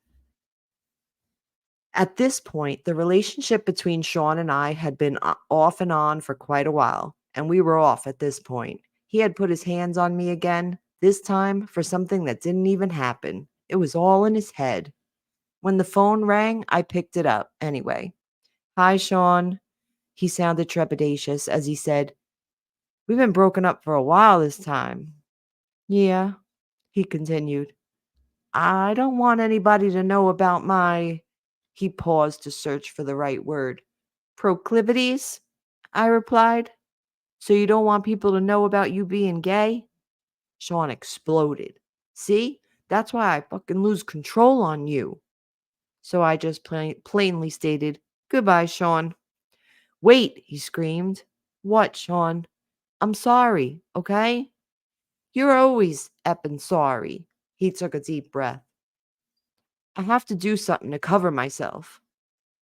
At this point, the relationship between Sean and I had been off and on for quite a while, and we were off at this point. He had put his hands on me again, this time for something that didn't even happen. It was all in his head. When the phone rang, I picked it up anyway. "Hi, Sean." He sounded trepidatious as he said, "We've been broken up for a while this time." "Yeah," he continued. "I don't want anybody to know about my—" He paused to search for the right word. "Proclivities?" I replied. "So you don't want people to know about you being gay?" Sean exploded. "See? That's why I fucking lose control on you." So I just plainly stated, "Goodbye, Sean." "Wait," he screamed. "What, Sean?" "I'm sorry, okay?" "You're always epping sorry." He took a deep breath. "I have to do something to cover myself."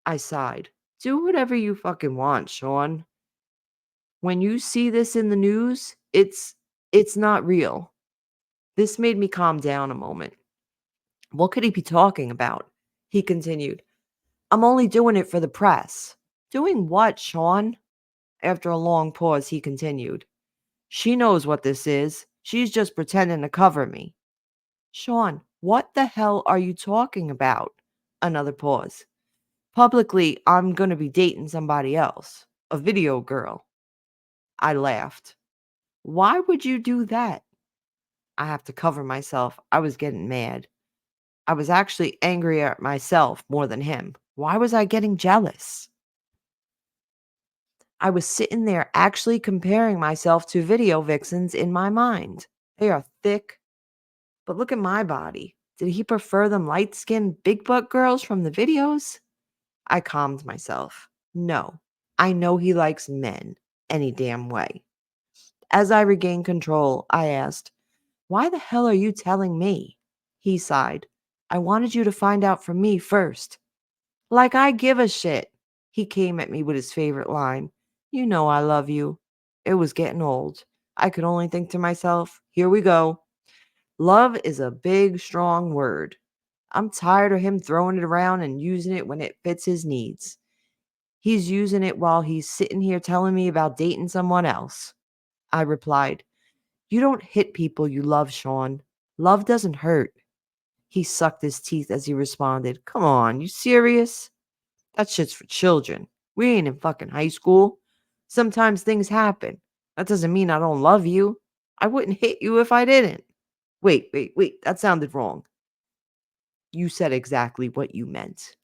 I sighed. "Do whatever you fucking want, Sean. When you see this in the news, it's not real." This made me calm down a moment. What could he be talking about? He continued, "I'm only doing it for the press." "Doing what, Sean?" After a long pause, he continued, "She knows what this is. She's just pretending to cover me." "Sean, what the hell are you talking about?" Another pause. "Publicly, I'm gonna be dating somebody else. A video girl." I laughed. "Why would you do that?" I have to cover myself. I was getting mad. I was actually angry at myself more than him. Why was I getting jealous? I was sitting there actually comparing myself to video vixens in my mind. They are thick, but look at my body. Did he prefer them light skinned, big butt girls from the videos? I calmed myself. No, I know he likes men any damn way. As I regained control, I asked, "Why the hell are you telling me?" He sighed. "I wanted you to find out from me first." Like I give a shit. He came at me with his favorite line. "You know I love you." It was getting old. I could only think to myself, here we go. Love is a big, strong word. I'm tired of him throwing it around and using it when it fits his needs. He's using it while he's sitting here telling me about dating someone else. I replied, "You don't hit people you love, Sean. Love doesn't hurt." He sucked his teeth as he responded, "Come on, you serious? That shit's for children. We ain't in fucking high school. Sometimes things happen. That doesn't mean I don't love you. I wouldn't hit you if I didn't." Wait. That sounded wrong. You said exactly what you meant.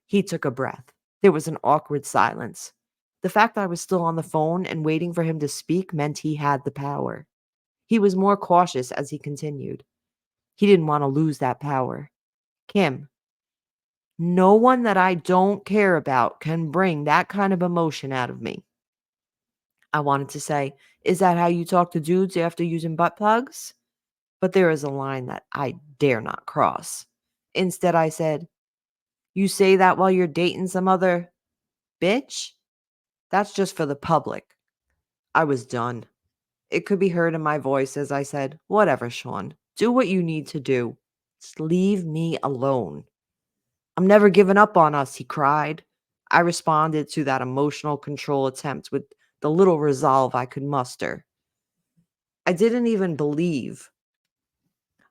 He took a breath. There was an awkward silence. The fact I was still on the phone and waiting for him to speak meant he had the power. He was more cautious as he continued. He didn't want to lose that power. "Kim, no one that I don't care about can bring that kind of emotion out of me." I wanted to say, "Is that how you talk to dudes after using butt plugs?" But there is a line that I dare not cross. Instead, I said, "You say that while you're dating some other bitch? That's just for the public." I was done. It could be heard in my voice as I said, "Whatever, Sean. Do what you need to do. Just leave me alone." "I'm never giving up on us," he cried. I responded to that emotional control attempt with the little resolve I could muster. I didn't even believe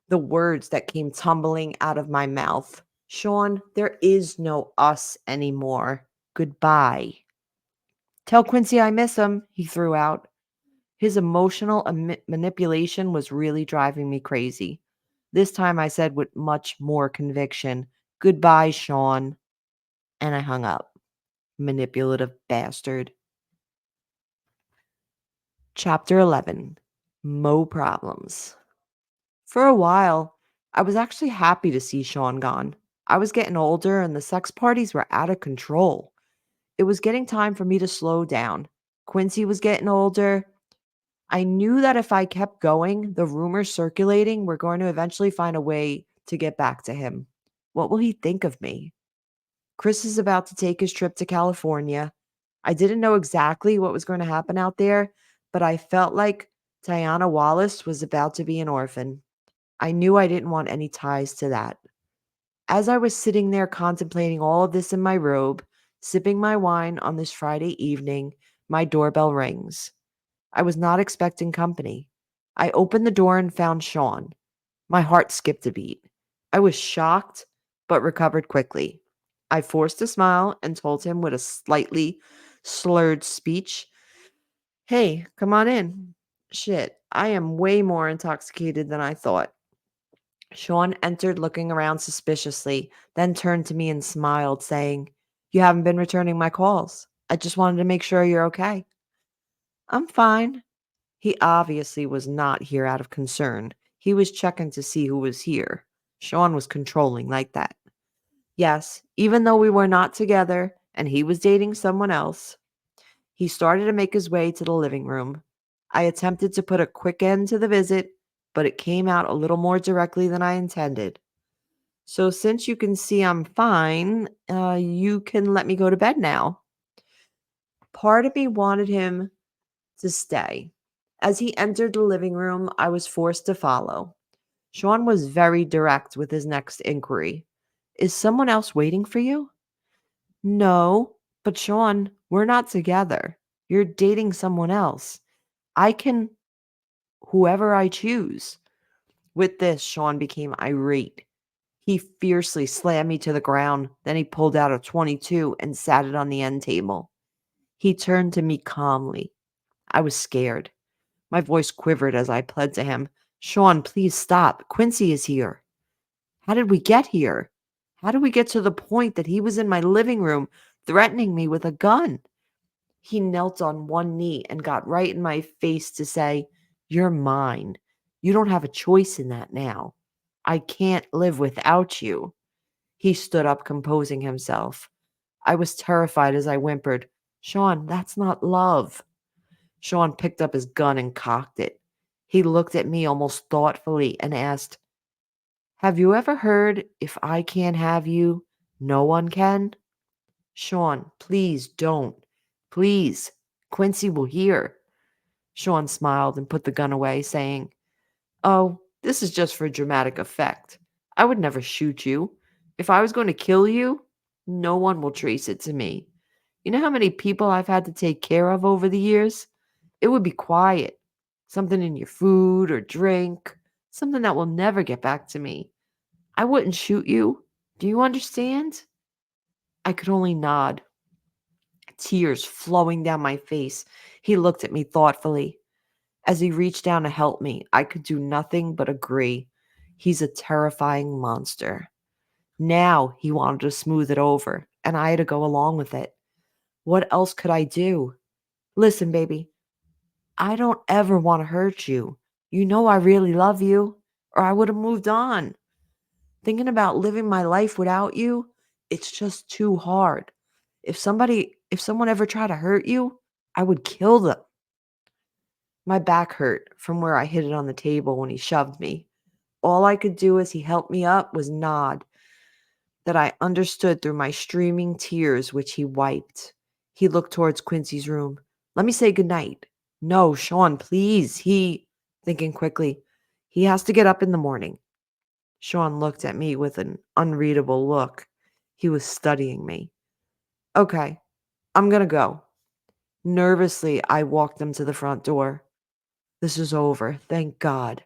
the words that came tumbling out of my mouth. "Sean, there is no us anymore. Goodbye." "Tell Quincy I miss him," he threw out. His emotional manipulation was really driving me crazy. This time I said with much more conviction, "Goodbye, Sean." And I hung up. Manipulative bastard. Chapter 11. Mo Problems. For a while, I was actually happy to see Sean gone. I was getting older and the sex parties were out of control. It was getting time for me to slow down. Quincy was getting older. I knew that if I kept going, the rumors circulating were going to eventually find a way to get back to him. What will he think of me? Chris is about to take his trip to California. I didn't know exactly what was going to happen out there, but I felt like Tiana Wallace was about to be an orphan. I knew I didn't want any ties to that. As I was sitting there contemplating all of this in my robe, sipping my wine on this Friday evening, my doorbell rings. I was not expecting company. I opened the door and found Sean. My heart skipped a beat. I was shocked, but recovered quickly. I forced a smile and told him with a slightly slurred speech, "Hey, come on in." Shit, I am way more intoxicated than I thought. Sean entered looking around suspiciously, then turned to me and smiled, saying, "You haven't been returning my calls. I just wanted to make sure you're okay." "I'm fine." He obviously was not here out of concern. He was checking to see who was here. Sean was controlling like that. Yes, even though we were not together and he was dating someone else. He started to make his way to the living room. I attempted to put a quick end to the visit, but it came out a little more directly than I intended. "So since you can see I'm fine, you can let me go to bed now." Part of me wanted him to stay. As he entered the living room, I was forced to follow. Sean was very direct with his next inquiry. "Is someone else waiting for you?" "No, but Sean, we're not together. You're dating someone else. I can whoever I choose." With this, Sean became irate. He fiercely slammed me to the ground. Then he pulled out a 22 and sat it on the end table. He turned to me calmly. I was scared. My voice quivered as I pled to him. Sean, please stop. Quincy is here. How did we get here? How did we get to the point that he was in my living room threatening me with a gun? He knelt on one knee and got right in my face to say, "You're mine. You don't have a choice in that now. I can't live without you." He stood up, composing himself. I was terrified as I whimpered, "Sean, that's not love." Sean picked up his gun and cocked it. He looked at me almost thoughtfully and asked, "Have you ever heard, if I can't have you, no one can?" "Sean, please don't. Please. Quincy will hear." Sean smiled and put the gun away, saying, "Oh, this is just for dramatic effect. I would never shoot you. If I was going to kill you, no one will trace it to me. You know how many people I've had to take care of over the years? It would be quiet. Something in your food or drink. Something that will never get back to me. I wouldn't shoot you. Do you understand?" I could only nod, tears flowing down my face. He looked at me thoughtfully. As he reached down to help me, I could do nothing but agree. He's a terrifying monster. Now he wanted to smooth it over, and I had to go along with it. What else could I do? "Listen, baby, I don't ever want to hurt you. You know I really love you, or I would have moved on. Thinking about living my life without you, it's just too hard. If someone ever tried to hurt you, I would kill them." My back hurt from where I hit it on the table when he shoved me. All I could do as he helped me up was nod, that I understood through my streaming tears, which he wiped. He looked towards Quincy's room. "Let me say goodnight." "No, Sean, please. Thinking quickly, he has to get up in the morning." Sean looked at me with an unreadable look. He was studying me. "Okay, I'm gonna go." Nervously, I walked him to the front door. "This is over, thank God."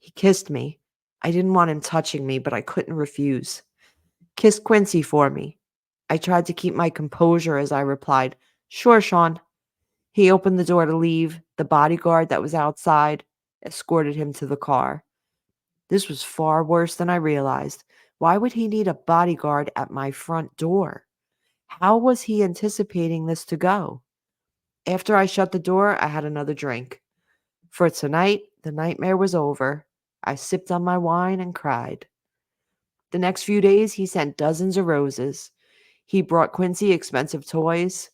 He kissed me. I didn't want him touching me, but I couldn't refuse. "Kiss Quincy for me." I tried to keep my composure as I replied, "Sure, Sean." He opened the door to leave. The bodyguard that was outside escorted him to the car. This was far worse than I realized. Why would he need a bodyguard at my front door? How was he anticipating this to go? After I shut the door, I had another drink. For tonight, the nightmare was over. I sipped on my wine and cried. The next few days, he sent dozens of roses. He brought Quincy expensive toys.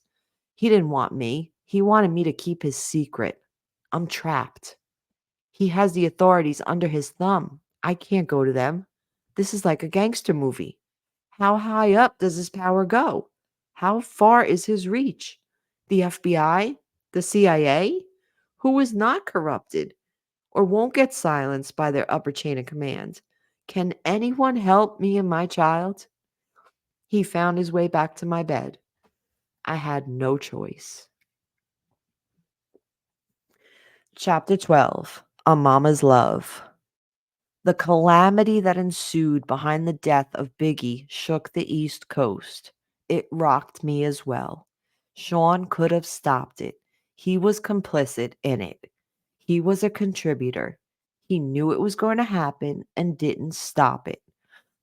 He didn't want me. He wanted me to keep his secret. I'm trapped. He has the authorities under his thumb. I can't go to them. This is like a gangster movie. How high up does his power go? How far is his reach? The FBI? The CIA? Who is not corrupted or won't get silenced by their upper chain of command? Can anyone help me and my child? He found his way back to my bed. I had no choice. Chapter 12, A Mama's Love. The calamity that ensued behind the death of Biggie shook the East Coast. It rocked me as well. Sean could have stopped it. He was complicit in it. He was a contributor. He knew it was going to happen and didn't stop it.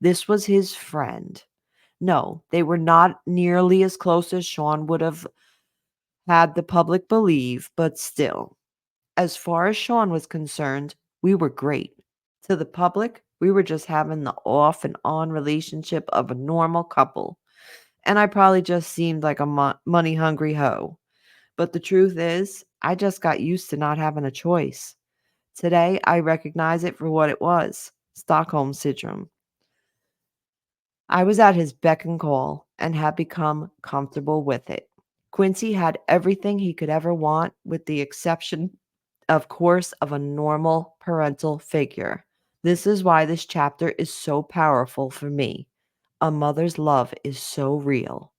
This was his friend. No, they were not nearly as close as Sean would have had the public believe, but still. As far as Sean was concerned, we were great. To the public, we were just having the off and on relationship of a normal couple. And I probably just seemed like a money hungry hoe. But the truth is, I just got used to not having a choice. Today, I recognize it for what it was: Stockholm Syndrome. I was at his beck and call and had become comfortable with it. Quincy had everything he could ever want, with the exception, of course, of a normal parental figure. This is why this chapter is so powerful for me. A mother's love is so real.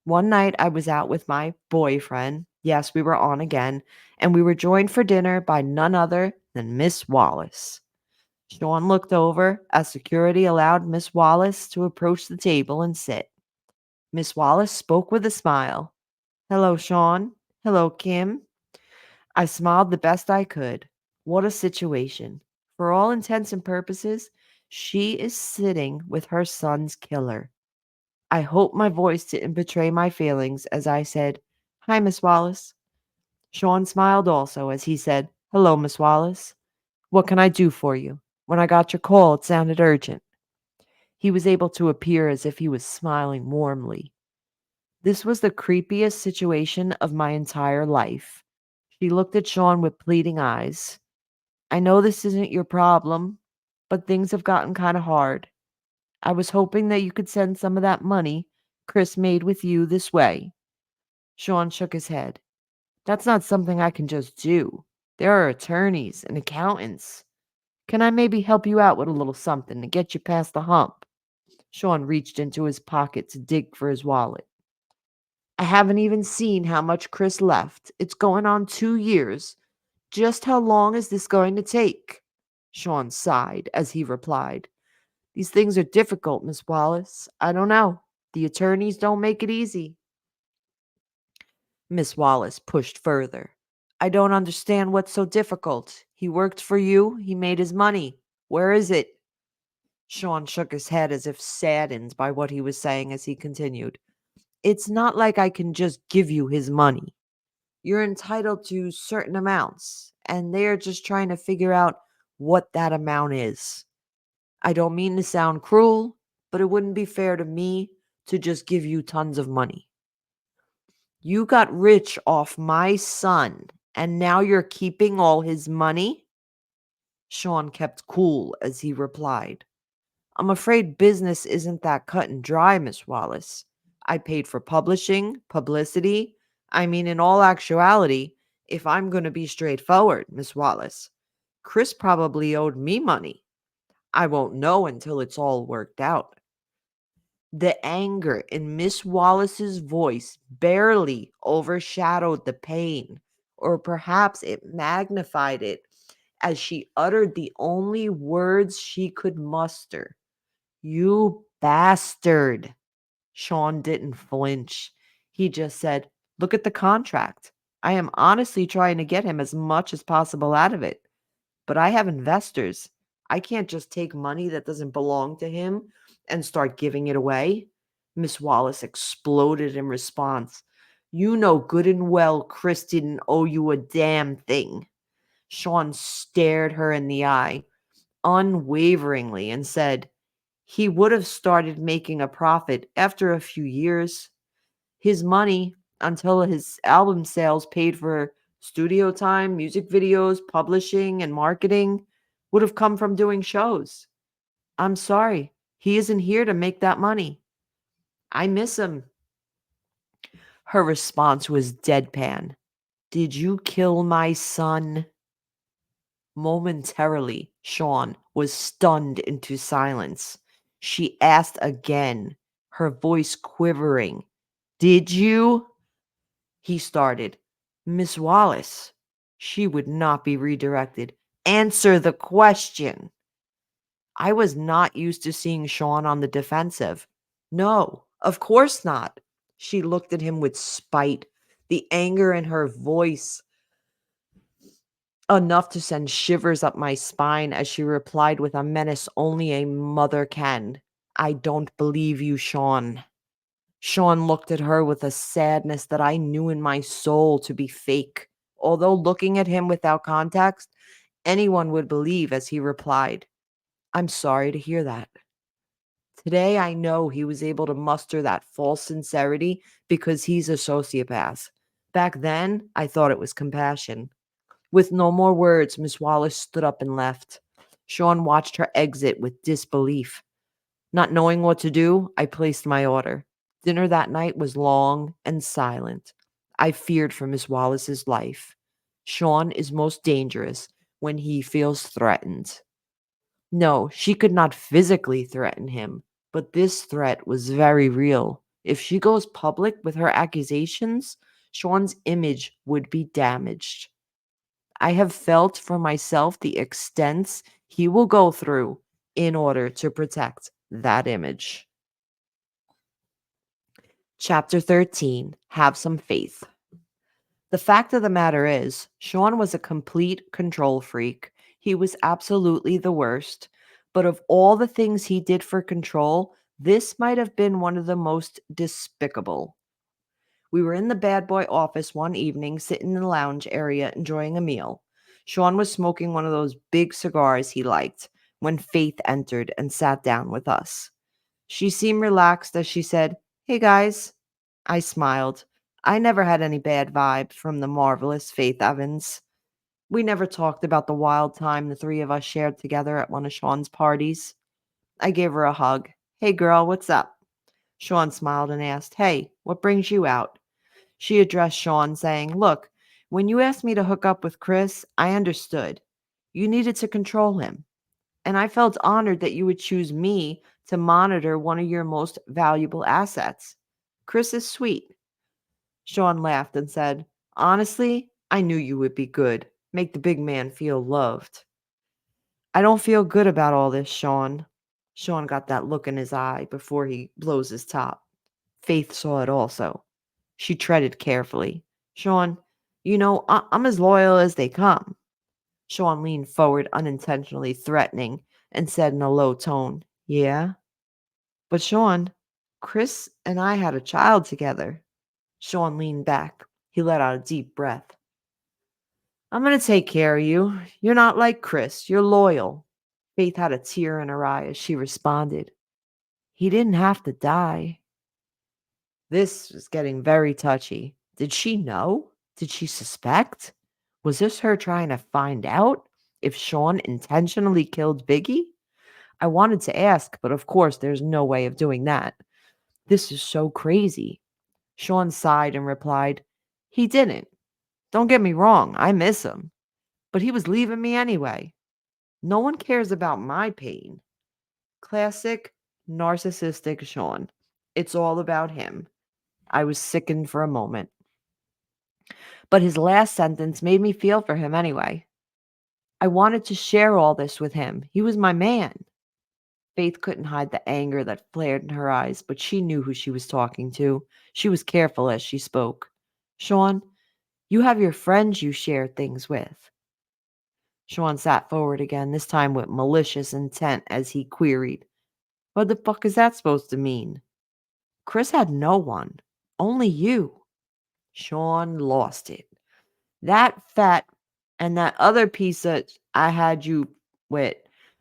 One night I was out with my boyfriend. Yes, we were on again, and we were joined for dinner by none other than Miss Wallace. Sean looked over as security allowed Miss Wallace to approach the table and sit. Miss Wallace spoke with a smile. "Hello, Sean. Hello, Kim." I smiled the best I could. What a situation. For all intents and purposes, she is sitting with her son's killer. I hope my voice didn't betray my feelings as I said, "Hi, Miss Wallace." Sean smiled also as he said, "Hello, Miss Wallace. What can I do for you? When I got your call, it sounded urgent." He was able to appear as if he was smiling warmly. This was the creepiest situation of my entire life. She looked at Sean with pleading eyes. "I know this isn't your problem, but things have gotten kind of hard. I was hoping that you could send some of that money Chris made with you this way." Sean shook his head. "That's not something I can just do. There are attorneys and accountants. Can I maybe help you out with a little something to get you past the hump?" Sean reached into his pocket to dig for his wallet. "I haven't even seen how much Chris left. It's going on 2 years. Just how long is this going to take?" Sean sighed as he replied, "These things are difficult, Miss Wallace. I don't know. The attorneys don't make it easy." Miss Wallace pushed further. "I don't understand what's so difficult. He worked for you. He made his money. Where is it?" Sean shook his head as if saddened by what he was saying as he continued. "It's not like I can just give you his money. You're entitled to certain amounts, and they're just trying to figure out what that amount is. I don't mean to sound cruel, but it wouldn't be fair to me to just give you tons of money. You got rich off my son, and now you're keeping all his money?" Sean kept cool as he replied, "I'm afraid business isn't that cut and dry, Miss Wallace. I paid for publishing, publicity. I mean, in all actuality, if I'm going to be straightforward, Miss Wallace, Chris probably owed me money. I won't know until it's all worked out." The anger in Miss Wallace's voice barely overshadowed the pain, or perhaps it magnified it as she uttered the only words she could muster. "You bastard." Sean didn't flinch. He just said, "Look at the contract. I am honestly trying to get him as much as possible out of it. But I have investors. I can't just take money that doesn't belong to him and start giving it away." Miss Wallace exploded in response. "You know good and well Chris didn't owe you a damn thing." Sean stared her in the eye unwaveringly and said, "He would have started making a profit after a few years. His money, until his album sales paid for studio time, music videos, publishing, and marketing, would have come from doing shows. I'm sorry, he isn't here to make that money. I miss him." Her response was deadpan. "Did you kill my son?" Momentarily, Sean was stunned into silence. She asked again, her voice quivering, "Did you?" He started. "Miss Wallace." She would not be redirected. "Answer the question." I was not used to seeing Sean on the defensive. "No, of course not." She looked at him with spite, the anger in her voice enough to send shivers up my spine as she replied with a menace only a mother can. "I don't believe you, Sean." Sean looked at her with a sadness that I knew in my soul to be fake. Although looking at him without context, anyone would believe as he replied, "I'm sorry to hear that." Today I know he was able to muster that false sincerity because he's a sociopath. Back then, I thought it was compassion. With no more words, Miss Wallace stood up and left. Sean watched her exit with disbelief. Not knowing what to do, I placed my order. Dinner that night was long and silent. I feared for Miss Wallace's life. Sean is most dangerous when he feels threatened. No, she could not physically threaten him, but this threat was very real. If she goes public with her accusations, Sean's image would be damaged. I have felt for myself the extents he will go through in order to protect that image. Chapter 13. Have some faith. The fact of the matter is, Sean was a complete control freak. He was absolutely the worst. But of all the things he did for control, this might have been one of the most despicable. We were in the bad boy office one evening, sitting in the lounge area enjoying a meal. Sean was smoking one of those big cigars he liked when Faith entered and sat down with us. She seemed relaxed as she said, "Hey guys." I smiled. I never had any bad vibes from the marvelous Faith Evans. We never talked about the wild time the three of us shared together at one of Sean's parties. I gave her a hug. "Hey girl, what's up?" Sean smiled and asked, "Hey, what brings you out?" She addressed Sean, saying, "Look, when you asked me to hook up with Chris, I understood. You needed to control him. And I felt honored that you would choose me to monitor one of your most valuable assets. Chris is sweet." Sean laughed and said, "Honestly, I knew you would be good. Make the big man feel loved." "I don't feel good about all this, Sean." Sean got that look in his eye before he blows his top. Faith saw it also. She treaded carefully. "Sean, I'm as loyal as they come." Sean leaned forward, unintentionally threatening, and said in a low tone, "Yeah? But Sean, Chris and I had a child together." Sean leaned back. He let out a deep breath. "I'm going to take care of you. You're not like Chris. You're loyal." Faith had a tear in her eye as she responded, "He didn't have to die." This was getting very touchy. Did she know? Did she suspect? Was this her trying to find out if Sean intentionally killed Biggie? I wanted to ask, but of course there's no way of doing that. This is so crazy. Sean sighed and replied, "He didn't. Don't get me wrong, I miss him. But he was leaving me anyway. No one cares about my pain." Classic narcissistic Sean. It's all about him. I was sickened for a moment. But his last sentence made me feel for him anyway. I wanted to share all this with him. He was my man. Faith couldn't hide the anger that flared in her eyes, but she knew who she was talking to. She was careful as she spoke. "Sean, you have your friends you share things with." Sean sat forward again, this time with malicious intent as he queried, "What the fuck is that supposed to mean?" "Chris had no one. Only you." Sean lost it. "That fat and that other piece that I had you with,"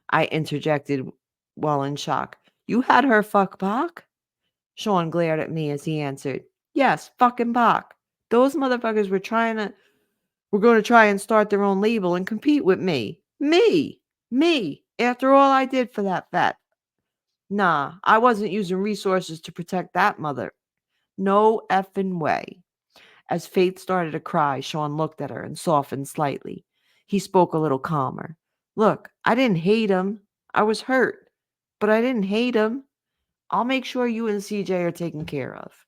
I interjected while in shock. "You had her fuck Bach?" Sean glared at me as he answered, "Yes, fucking Bach. Those motherfuckers were going to try and start their own label and compete with me. Me, after all I did for that fat. Nah, I wasn't using resources to protect that mother. No effing way." As Faith started to cry, Sean looked at her and softened slightly. He spoke a little calmer. "Look, I didn't hate him. I was hurt, but I didn't hate him. I'll make sure you and CJ are taken care of."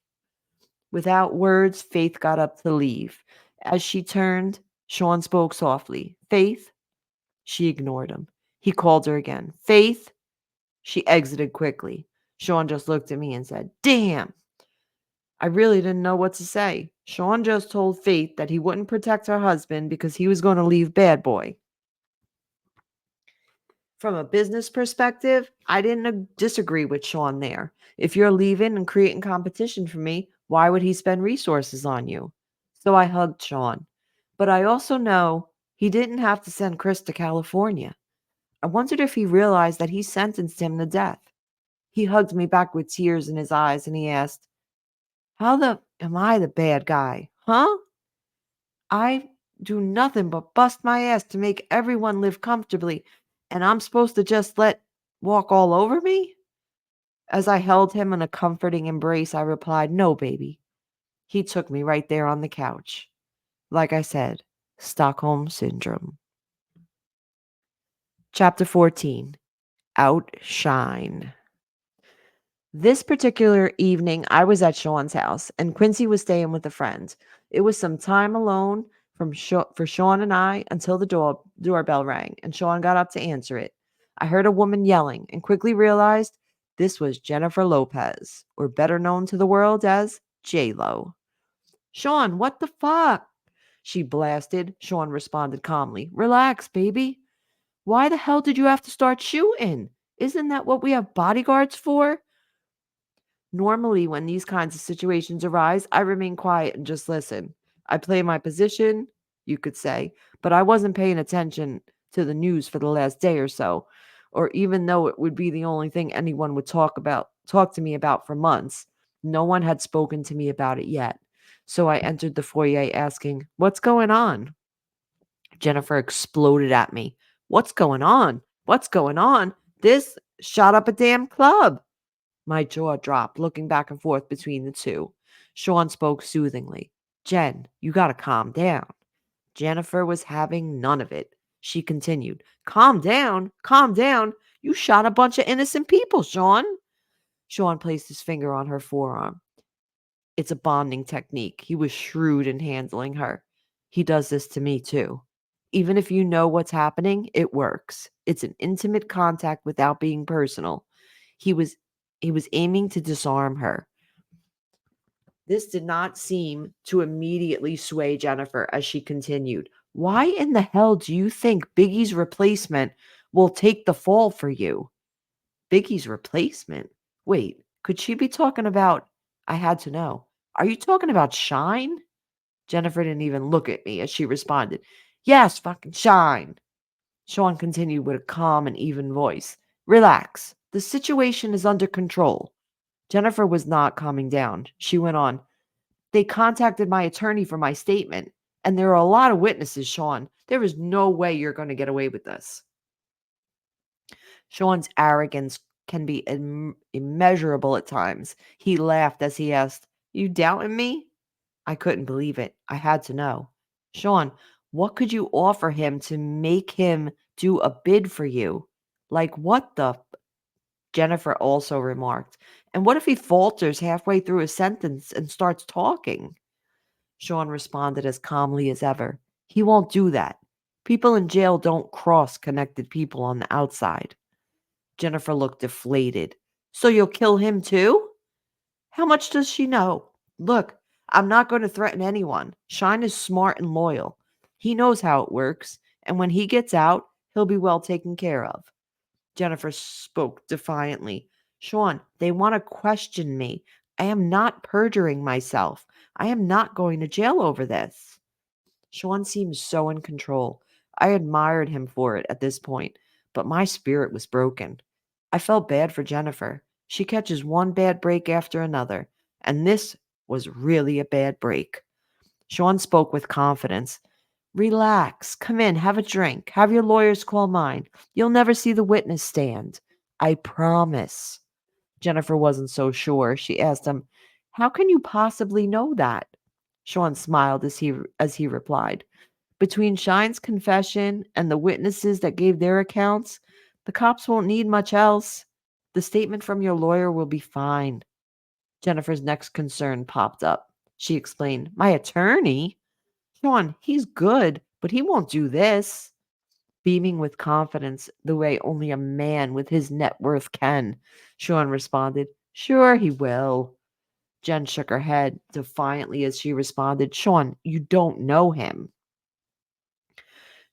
Without words, Faith got up to leave. As she turned, Sean spoke softly. "Faith?" She ignored him. He called her again. "Faith?" She exited quickly. Sean just looked at me and said, "Damn." I really didn't know what to say. Sean just told Faith that he wouldn't protect her husband because he was going to leave Bad Boy. From a business perspective, I didn't disagree with Sean there. If you're leaving and creating competition for me, why would he spend resources on you? So I hugged Sean. But I also know he didn't have to send Chris to California. I wondered if he realized that he sentenced him to death. He hugged me back with tears in his eyes and he asked, "How the am I the bad guy? Huh? I do nothing but bust my ass to make everyone live comfortably, and I'm supposed to just let walk all over me?" As I held him in a comforting embrace, I replied, "No, baby." He took me right there on the couch. Like I said, Stockholm Syndrome. Chapter 14. Outshine. This particular evening, I was at Sean's house, and Quincy was staying with a friend. It was some time alone for Sean and I until the doorbell rang, and Sean got up to answer it. I heard a woman yelling and quickly realized this was Jennifer Lopez, or better known to the world as J-Lo. "Sean, what the fuck?" she blasted. Sean responded calmly, "Relax, baby." Why the hell did you have to start shooting? Isn't that what we have bodyguards for? Normally, when these kinds of situations arise, I remain quiet and just listen. I play my position, you could say, but I wasn't paying attention to the news for the last day or so, or even though it would be the only thing anyone would talk to me about for months. No one had spoken to me about it yet. So I entered the foyer asking, "What's going on?" Jennifer exploded at me. "What's going on? What's going on? This shot up a damn club." My jaw dropped, looking back and forth between the two. Sean spoke soothingly. "Jen, you gotta calm down." Jennifer was having none of it. She continued, "Calm down, calm down. You shot a bunch of innocent people, Sean." Sean placed his finger on her forearm. "It's a bonding technique." He was shrewd in handling her. "He does this to me too. Even if you know what's happening, it works. It's an intimate contact without being personal." He was he was aiming to disarm her. This did not seem to immediately sway Jennifer as she continued. "Why in the hell do you think Biggie's replacement will take the fall for you?" Biggie's replacement? Wait, could she be talking about? I had to know. Are you talking about Shine? Jennifer didn't even look at me as she responded. "Yes, fucking Shine." Sean continued with a calm and even voice. "Relax. The situation is under control." Jennifer was not calming down. She went on. "They contacted my attorney for my statement, and there are a lot of witnesses, Sean. There is no way you're going to get away with this." Sean's arrogance can be immeasurable at times. He laughed as he asked, "You doubting me?" I couldn't believe it. I had to know. "Sean, what could you offer him to make him do a bid for you?" "Like what the Jennifer also remarked. "And what if he falters halfway through a sentence and starts talking?" Sean responded as calmly as ever. "He won't do that. People in jail don't cross connected people on the outside." Jennifer looked deflated. "So you'll kill him too?" "How much does she know? Look, I'm not going to threaten anyone. Shine is smart and loyal. He knows how it works, and when he gets out, he'll be well taken care of." Jennifer spoke defiantly. "Sean, they want to question me. I am not perjuring myself. I am not going to jail over this." Sean seemed so in control. I admired him for it at this point, but my spirit was broken. I felt bad for Jennifer. She catches one bad break after another, and this was really a bad break. Sean spoke with confidence. "Relax. Come in, have a drink. Have your lawyers call mine. You'll never see the witness stand. I promise." Jennifer wasn't so sure. She asked him, "How can you possibly know that?" Sean smiled as he replied, "Between Shine's confession and the witnesses that gave their accounts, the cops won't need much else. The statement from your lawyer will be fine." Jennifer's next concern popped up. She explained, "My attorney? Sean, he's good, but he won't do this." Beaming with confidence the way only a man with his net worth can, Sean responded, "Sure he will." Jen shook her head defiantly as she responded, "Sean, you don't know him."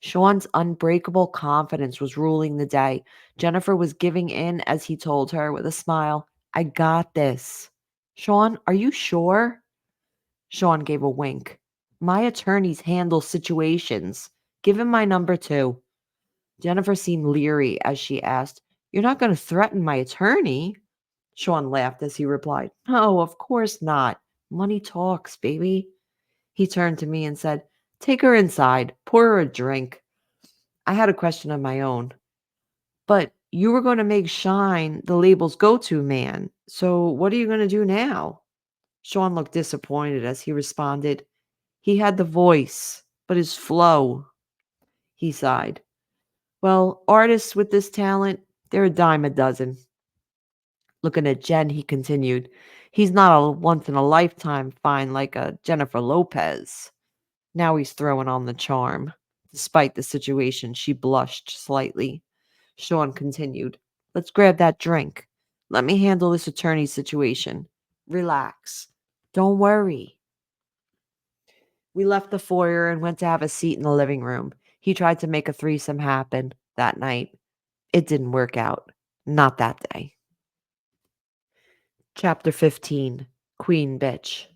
Sean's unbreakable confidence was ruling the day. Jennifer was giving in as he told her with a smile, "I got this." "Sean, are you sure?" Sean gave a wink. "My attorneys handle situations. Give him my number too." Jennifer seemed leery as she asked, "You're not going to threaten my attorney?" Sean laughed as he replied, "No, of course not. Money talks, baby." He turned to me and said, "Take her inside. Pour her a drink." I had a question of my own. "But you were going to make Shine the label's go-to man. So what are you going to do now?" Sean looked disappointed as he responded, "He had the voice, but his flow." He sighed. "Well, artists with this talent, they're a dime a dozen." Looking at Jen, he continued, "He's not a once in a lifetime find like a Jennifer Lopez." Now he's throwing on the charm. Despite the situation, she blushed slightly. Sean continued, "Let's grab that drink. Let me handle this attorney situation. Relax. Don't worry." We left the foyer and went to have a seat in the living room. He tried to make a threesome happen. that night. It didn't work out. Not that day. Chapter 15 Queen Bitch.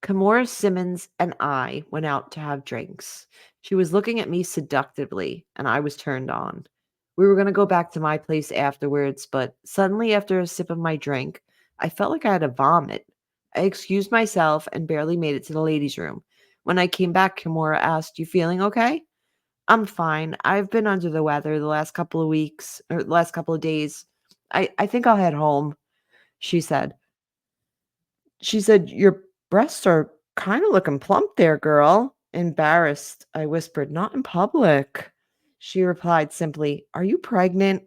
Kamora Simmons and I went out to have drinks. She was looking at me seductively, and I was turned on. We were going to go back to my place afterwards, but suddenly, after a sip of my drink, I felt like I had to vomit. I excused myself and barely made it to the ladies' room. When I came back, Kimura asked, "You feeling okay?" "I'm fine. I've been under the weather the last couple of weeks, or the last couple of days. I think I'll head home," she said. "Your breasts are kinda looking plump there, girl." Embarrassed, I whispered, "Not in public." She replied simply, "Are you pregnant?"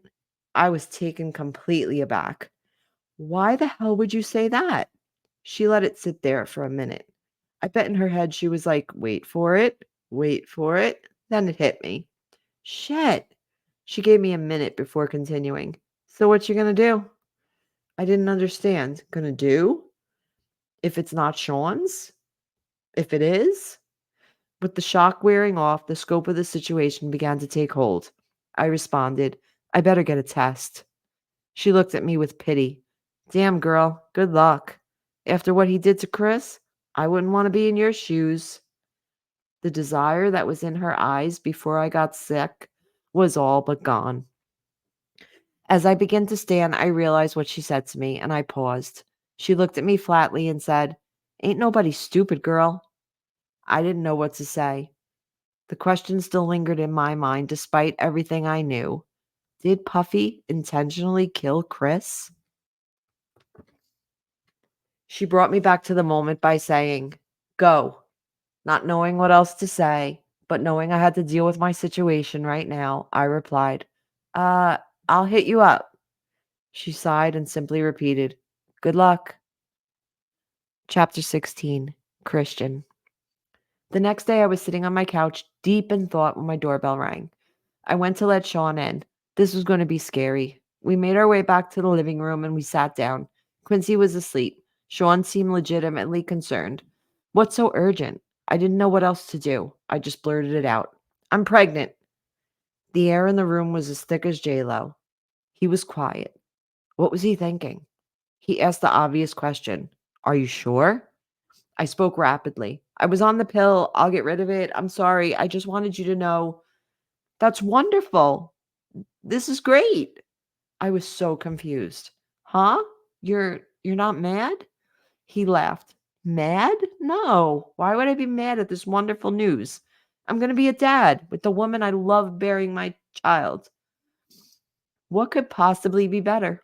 I was taken completely aback. "Why the hell would you say that?" She let it sit there for a minute. I bet in her head she was like, "Wait for it, wait for it." Then it hit me. Shit. She gave me a minute before continuing. "So what you gonna do?" I didn't understand. "Gonna do? If it's not Sean's? If it is?" With the shock wearing off, the scope of the situation began to take hold. I responded, "I better get a test." She looked at me with pity. "Damn, girl, good luck. After what he did to Chris, I wouldn't want to be in your shoes." The desire that was in her eyes before I got sick was all but gone. As I began to stand, I realized what she said to me, and I paused. She looked at me flatly and said, "Ain't nobody stupid, girl." I didn't know what to say. The question still lingered in my mind despite everything I knew. Did Puffy intentionally kill Chris? She brought me back to the moment by saying, "Go." Not knowing what else to say, but knowing I had to deal with my situation right now, I replied, "Uh, I'll hit you up." She sighed and simply repeated, "Good luck." Chapter 16 Christian. The next day, I was sitting on my couch, deep in thought, when my doorbell rang. I went to let Sean in. This was going to be scary. We made our way back to the living room and we sat down. Quincy was asleep. Sean seemed legitimately concerned. "What's so urgent?" I didn't know what else to do. I just blurted it out. "I'm pregnant." The air in the room was as thick as J-Lo. He was quiet. What was he thinking? He asked the obvious question. "Are you sure?" I spoke rapidly. "I was on the pill. I'll get rid of it. I'm sorry. I just wanted you to know." "That's wonderful. This is great." I was so confused. "Huh? You're not mad?" He laughed. "Mad? No. Why would I be mad at this wonderful news? I'm going to be a dad with the woman I love bearing my child. What could possibly be better?"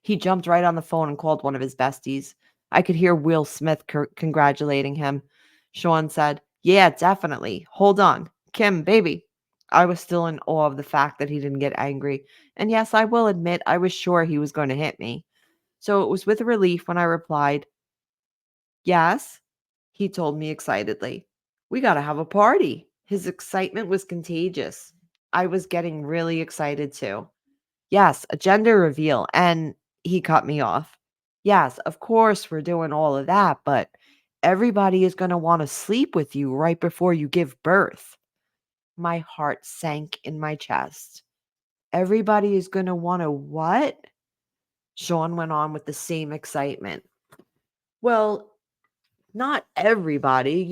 He jumped right on the phone and called one of his besties. I could hear Will Smith congratulating him. Sean said, "Yeah, definitely. Hold on. Kim, baby." I was still in awe of the fact that he didn't get angry. And yes, I will admit I was sure he was going to hit me. So it was with relief when I replied, "Yes." He told me excitedly, "We got to have a party." His excitement was contagious. I was getting really excited too. "Yes, a gender reveal," and he cut me off. "Yes, of course we're doing all of that, but everybody is going to want to sleep with you right before you give birth." My heart sank in my chest. "Everybody is going to want to what?" Sean went on with the same excitement. "Well, not everybody,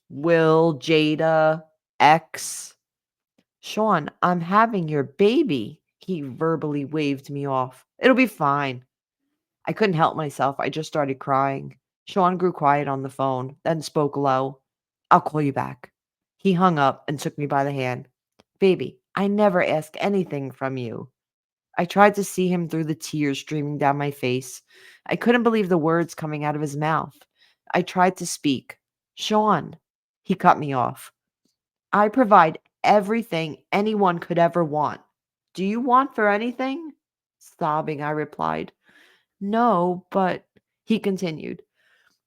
Will, Jada, X." "Sean, I'm having your baby." He verbally waved me off. "It'll be fine." I couldn't help myself. I just started crying. Sean grew quiet on the phone, then spoke low. "I'll call you back." He hung up and took me by the hand. "Baby, I never ask anything from you." I tried to see him through the tears streaming down my face. I couldn't believe the words coming out of his mouth. I tried to speak. "Sean." He cut me off. "I provide everything anyone could ever want. Do you want for anything?" Sobbing, I replied, "No, but," he continued,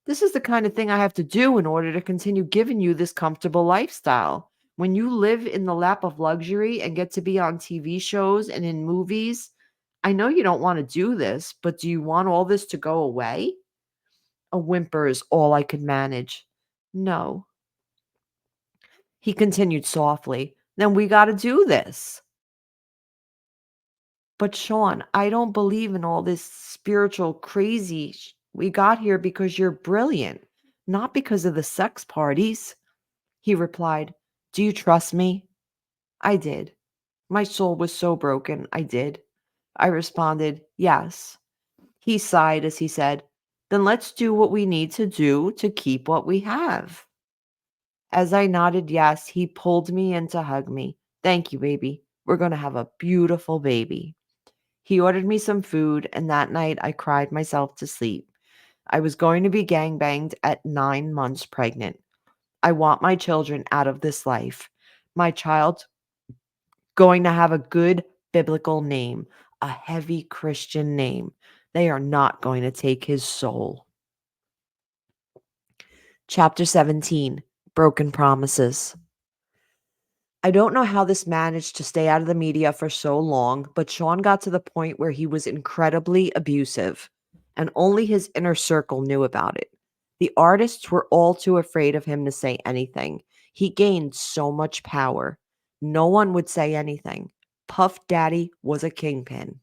"this is the kind of thing I have to do in order to continue giving you this comfortable lifestyle. When you live in the lap of luxury and get to be on TV shows and in movies, I know you don't want to do this, but do you want all this to go away?" A whimper is all I could manage. "No." He continued softly. Then we got to do this. But Sean, I don't believe in all this spiritual crazy. We got here because you're brilliant, not because of the sex parties. He replied, "Do you trust me?" I did. My soul was so broken. I did. I responded, "Yes." He sighed as he said, "Then let's do what we need to do to keep what we have." As I nodded yes, he pulled me in to hug me. "Thank you, baby. We're going to have a beautiful baby." He ordered me some food, and that night I cried myself to sleep. I was going to be gangbanged at 9 months pregnant. I want my children out of this life. My child going to have a good biblical name, a heavy Christian name. They are not going to take his soul. Chapter 17, Broken Promises. I don't know how this managed to stay out of the media for so long, but Sean got to the point where he was incredibly abusive, and only his inner circle knew about it. The artists were all too afraid of him to say anything. He gained so much power. No one would say anything. Puff Daddy was a kingpin.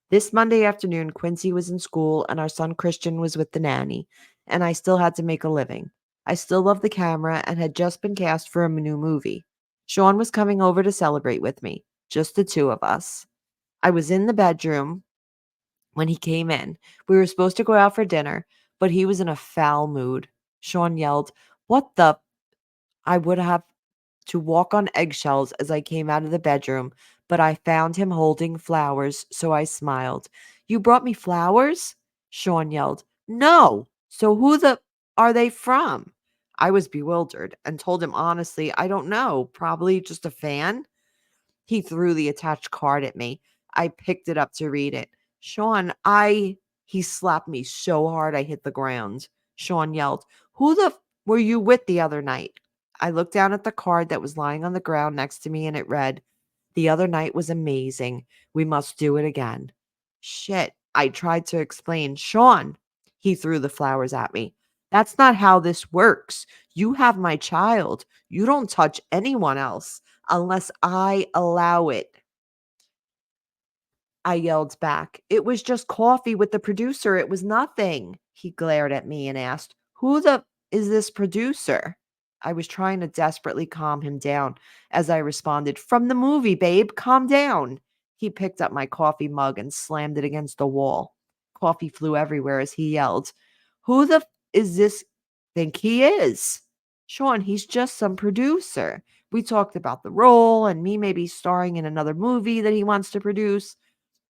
This Monday afternoon, Quincy was in school and our son Christian was with the nanny, and I still had to make a living. I still loved the camera and had just been cast for a new movie. Sean was coming over to celebrate with me, just the two of us. I was in the bedroom when he came in. We were supposed to go out for dinner, but he was in a foul mood. Sean yelled, "What the?" I would have to walk on eggshells as I came out of the bedroom, but I found him holding flowers, so I smiled. "You brought me flowers?" Sean yelled. "No. So who the are they from?" I was bewildered and told him honestly, "I don't know. Probably just a fan." He threw the attached card at me. I picked it up to read it. "Sean, He slapped me so hard I hit the ground. Sean yelled, "Who the were you with the other night?" I looked down at the card that was lying on the ground next to me and it read, "The other night was amazing. We must do it again." Shit. I tried to explain. "Sean," he threw the flowers at me. "That's not how this works. You have my child. You don't touch anyone else unless I allow it." I yelled back. "It was just coffee with the producer. It was nothing." He glared at me and asked, "Who the is this producer?" I was trying to desperately calm him down as I responded, "From the movie, babe. Calm down." He picked up my coffee mug and slammed it against the wall. Coffee flew everywhere as he yelled, "Who the is this think he is?" "Sean, he's just some producer. We talked about the role and me maybe starring in another movie that he wants to produce.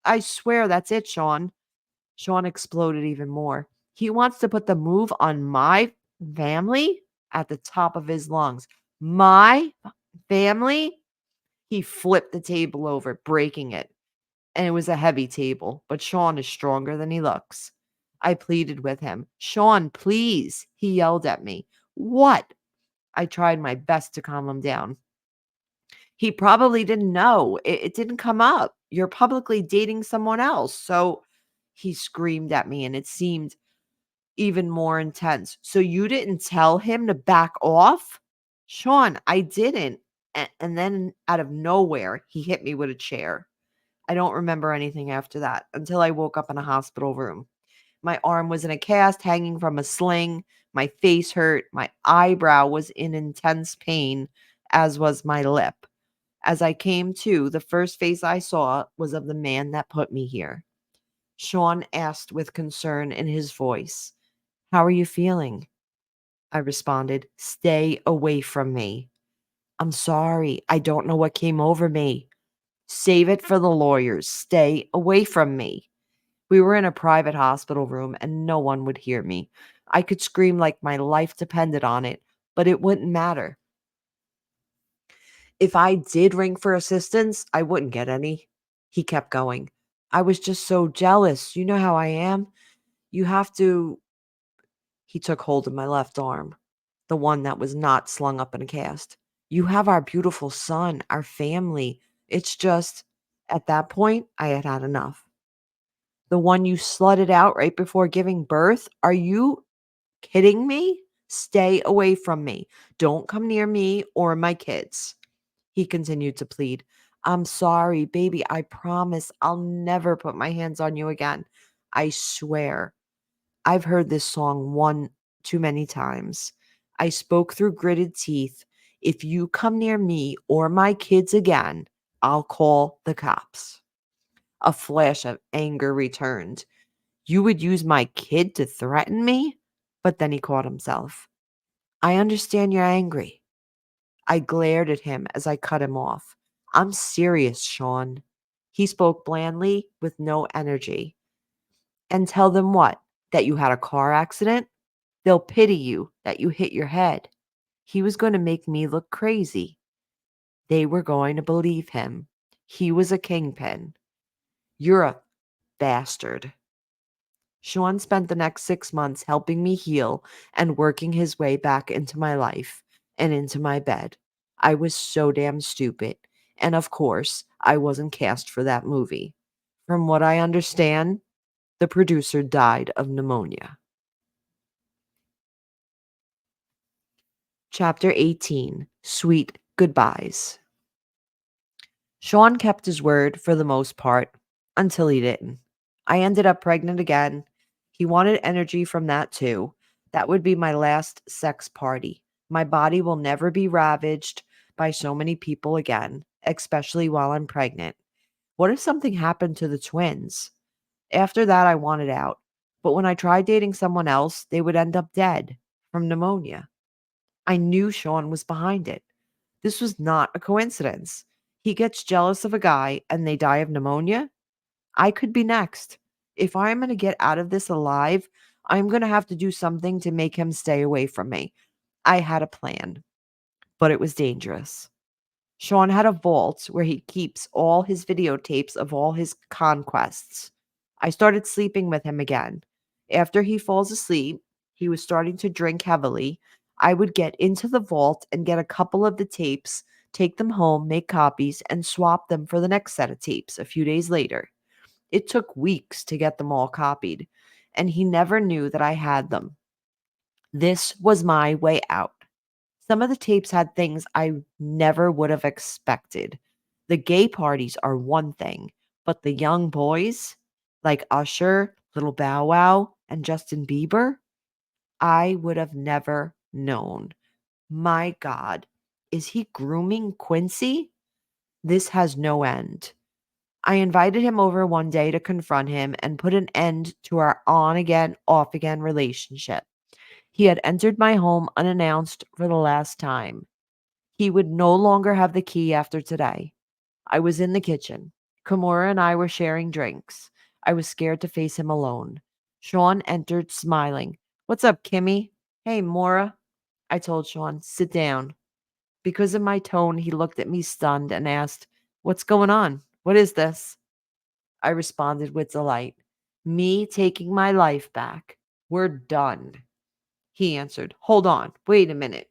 I swear that's it, Sean." Sean exploded even more. "He wants to put the move on my family?" At the top of his lungs. "My family?" He flipped the table over, breaking it. And it was a heavy table, but Sean is stronger than he looks. I pleaded with him. "Sean, please." He yelled at me. "What?" I tried my best to calm him down. "He probably didn't know. It didn't come up. You're publicly dating someone else." So he screamed at me and it seemed even more intense. "So you didn't tell him to back off?" "Sean, I didn't." And then out of nowhere, he hit me with a chair. I don't remember anything after that until I woke up in a hospital room. My arm was in a cast hanging from a sling. My face hurt. My eyebrow was in intense pain, as was my lip. As I came to, the first face I saw was of the man that put me here. Sean asked with concern in his voice, "How are you feeling?" I responded, "Stay away from me." "I'm sorry. I don't know what came over me." "Save it for the lawyers. Stay away from me." We were in a private hospital room and no one would hear me. I could scream like my life depended on it, but it wouldn't matter. If I did ring for assistance, I wouldn't get any. He kept going. "I was just so jealous. You know how I am. You have to." He took hold of my left arm, the one that was not slung up in a cast. "You have our beautiful son, our family. It's just." At that point, I had had enough. "The one you slutted out right before giving birth? Are you kidding me? Stay away from me. Don't come near me or my kids." He continued to plead. I'm sorry, baby. I promise I'll never put my hands on you again. I swear. I've heard this song one too many times. I spoke through gritted teeth. If you come near me or my kids again, I'll call the cops. A flash of anger returned. You would use my kid to threaten me? But then he caught himself. I understand you're angry. I glared at him as I cut him off. I'm serious, Sean. He spoke blandly with no energy. And tell them what? That you had a car accident? They'll pity you that you hit your head. He was going to make me look crazy. They were going to believe him. He was a kingpin. You're a bastard. Sean spent the next 6 months helping me heal and working his way back into my life and into my bed. I was so damn stupid. And of course, I wasn't cast for that movie. From what I understand, the producer died of pneumonia. Chapter 18 Sweet Goodbyes. Sean kept his word for the most part until he didn't. I ended up pregnant again. He wanted energy from that too. That would be my last sex party. My body will never be ravaged by so many people again, especially while I'm pregnant. What if something happened to the twins? After that, I wanted out. But when I tried dating someone else, they would end up dead from pneumonia. I knew Sean was behind it. This was not a coincidence. He gets jealous of a guy and they die of pneumonia. I could be next. If I'm going to get out of this alive, I'm going to have to do something to make him stay away from me. I had a plan, but it was dangerous. Sean had a vault where he keeps all his videotapes of all his conquests. I started sleeping with him again. After he falls asleep, he was starting to drink heavily. I would get into the vault and get a couple of the tapes, take them home, make copies, and swap them for the next set of tapes a few days later. It took weeks to get them all copied, and he never knew that I had them. This was my way out. Some of the tapes had things I never would have expected. The gay parties are one thing, but the young boys, like Usher, Little Bow Wow, and Justin Bieber, I would have never known. My God, is he grooming Quincy? This has no end. I invited him over one day to confront him and put an end to our on again, off again relationship. He had entered my home unannounced for the last time. He would no longer have the key after today. I was in the kitchen. Kimura and I were sharing drinks. I was scared to face him alone. Sean entered smiling. What's up, Kimmy? Hey, Mora. I told Sean, sit down. Because of my tone, he looked at me stunned and asked, what's going on? What is this? I responded with delight. Me taking my life back. We're done. He answered, hold on, wait a minute.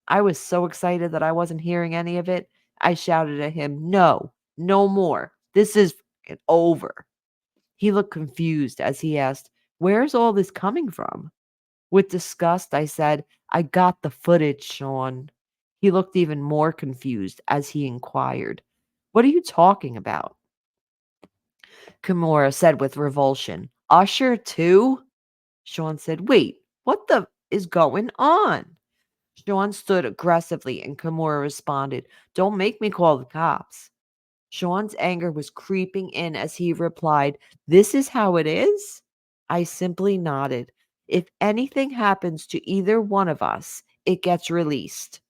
I was so excited that I wasn't hearing any of it. I shouted at him, no, no more. This is over. He looked confused as he asked, where's all this coming from? With disgust, I said, I got the footage, Sean. He looked even more confused as he inquired, what are you talking about? Kimura said with revulsion, Usher too? Sean said, wait, what the is going on? Sean stood aggressively and Kimura responded, don't make me call the cops. Sean's anger was creeping in as he replied, this is how it is? I simply nodded. If anything happens to either one of us, it gets released.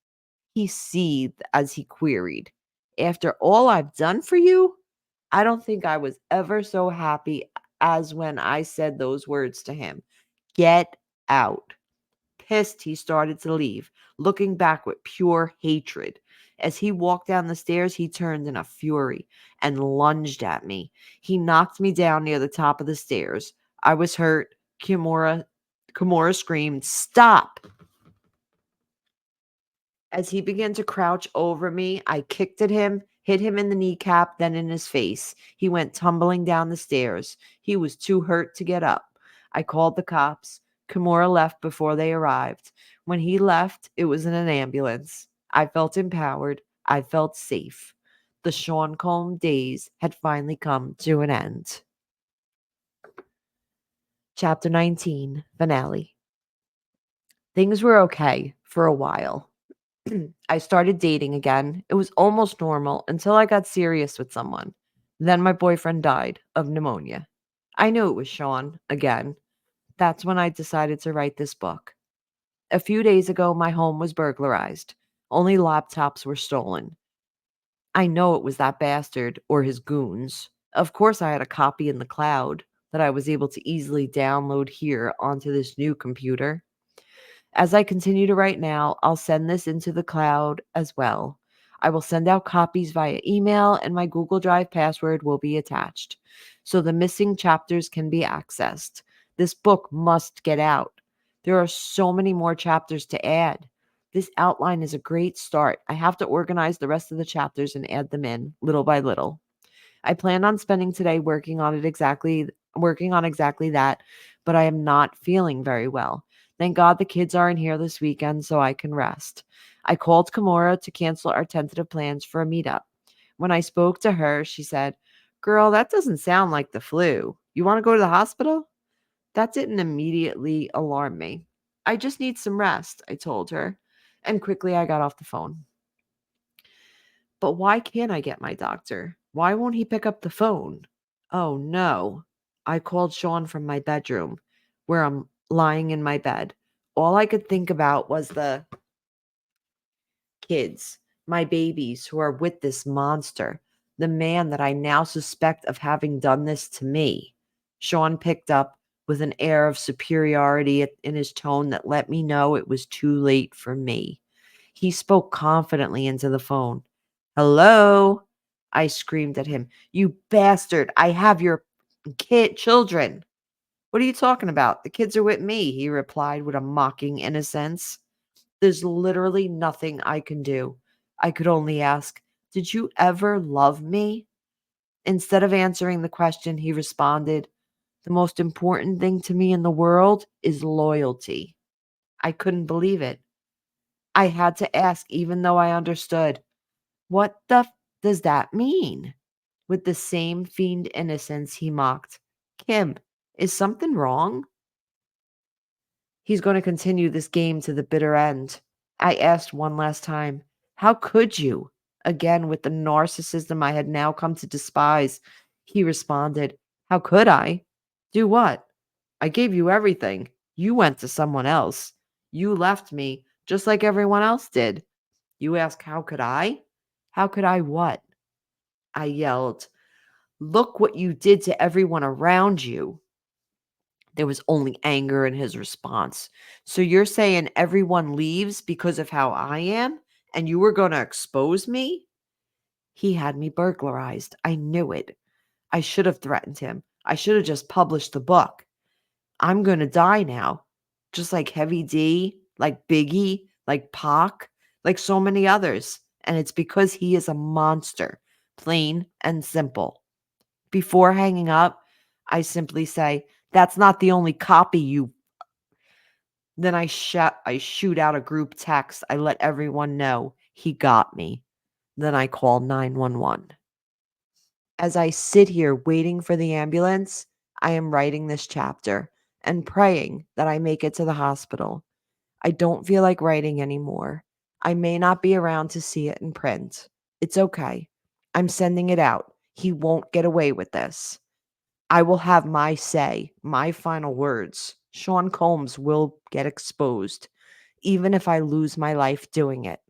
He seethed as he queried, after all I've done for you? I don't think I was ever so happy as when I said those words to him. Get out. Pissed, he started to leave, looking back with pure hatred. As he walked down the stairs, he turned in a fury and lunged at me. He knocked me down near the top of the stairs. I was hurt. Kimura screamed, stop! As he began to crouch over me, I kicked at him, hit him in the kneecap, then in his face. He went tumbling down the stairs. He was too hurt to get up. I called the cops. Kimura left before they arrived. When he left, it was in an ambulance. I felt empowered. I felt safe. The Sean Combs days had finally come to an end. Chapter 19, Finale. Things were okay for a while. I started dating again. It was almost normal until I got serious with someone. Then my boyfriend died of pneumonia. I knew it was Sean again. That's when I decided to write this book. A few days ago, my home was burglarized. Only laptops were stolen. I know it was that bastard or his goons. Of course, I had a copy in the cloud that I was able to easily download here onto this new computer. As I continue to write now, I'll send this into the cloud as well. I will send out copies via email, and my Google Drive password will be attached, so the missing chapters can be accessed. This book must get out. There are so many more chapters to add. This outline is a great start. I have to organize the rest of the chapters and add them in little by little. I planned on spending today working on exactly that, but I am not feeling very well. Thank God the kids aren't here this weekend so I can rest. I called Kimora to cancel our tentative plans for a meetup. When I spoke to her, she said, "Girl, that doesn't sound like the flu. You want to go to the hospital?" That didn't immediately alarm me. "I just need some rest," I told her, and quickly I got off the phone. But why can't I get my doctor? Why won't he pick up the phone? Oh no. I called Sean from my bedroom, where I'm lying in my bed. All I could think about was the kids, my babies who are with this monster, the man that I now suspect of having done this to me. Sean picked up with an air of superiority in his tone that let me know it was too late for me. He spoke confidently into the phone. "Hello?" I screamed at him. "You bastard. I have your children." "What are you talking about? The kids are with me," he replied with a mocking innocence. There's literally nothing I can do. I could only ask, "Did you ever love me?" Instead of answering the question, he responded, "The most important thing to me in the world is loyalty." I couldn't believe it. I had to ask, even though I understood. "What the does that mean?" With the same fiend innocence, he mocked, "Kim, is something wrong?" He's going to continue this game to the bitter end. I asked one last time, "How could you?" Again, with the narcissism I had now come to despise, he responded, "How could I? Do what? I gave you everything. You went to someone else. You left me just like everyone else did. You ask, how could I? How could I what?" I yelled, "Look what you did to everyone around you." There was only anger in his response. "So you're saying everyone leaves because of how I am? And you were going to expose me?" He had me burglarized. I knew it. I should have threatened him. I should have just published the book. I'm going to die now. Just like Heavy D, like Biggie, like Pac, like so many others. And it's because he is a monster. Plain and simple. Before hanging up, I simply say, "That's not the only copy you." Then I shoot out a group text. I let everyone know he got me. Then I call 911. As I sit here waiting for the ambulance, I am writing this chapter and praying that I make it to the hospital. I don't feel like writing anymore. I may not be around to see it in print. It's okay. I'm sending it out. He won't get away with this. I will have my say, my final words. Sean Combs will get exposed, even if I lose my life doing it.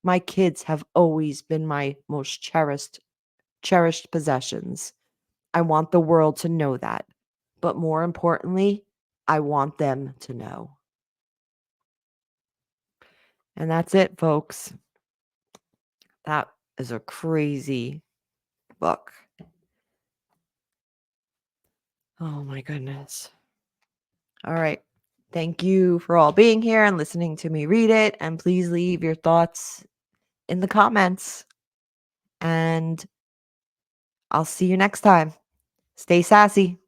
My kids have always been my most cherished possessions. I want the world to know that. But more importantly, I want them to know. And that's it, folks. That is a crazy book. Oh my goodness. All right. Thank you for all being here and listening to me read it. And please leave your thoughts in the comments. And I'll see you next time. Stay sassy.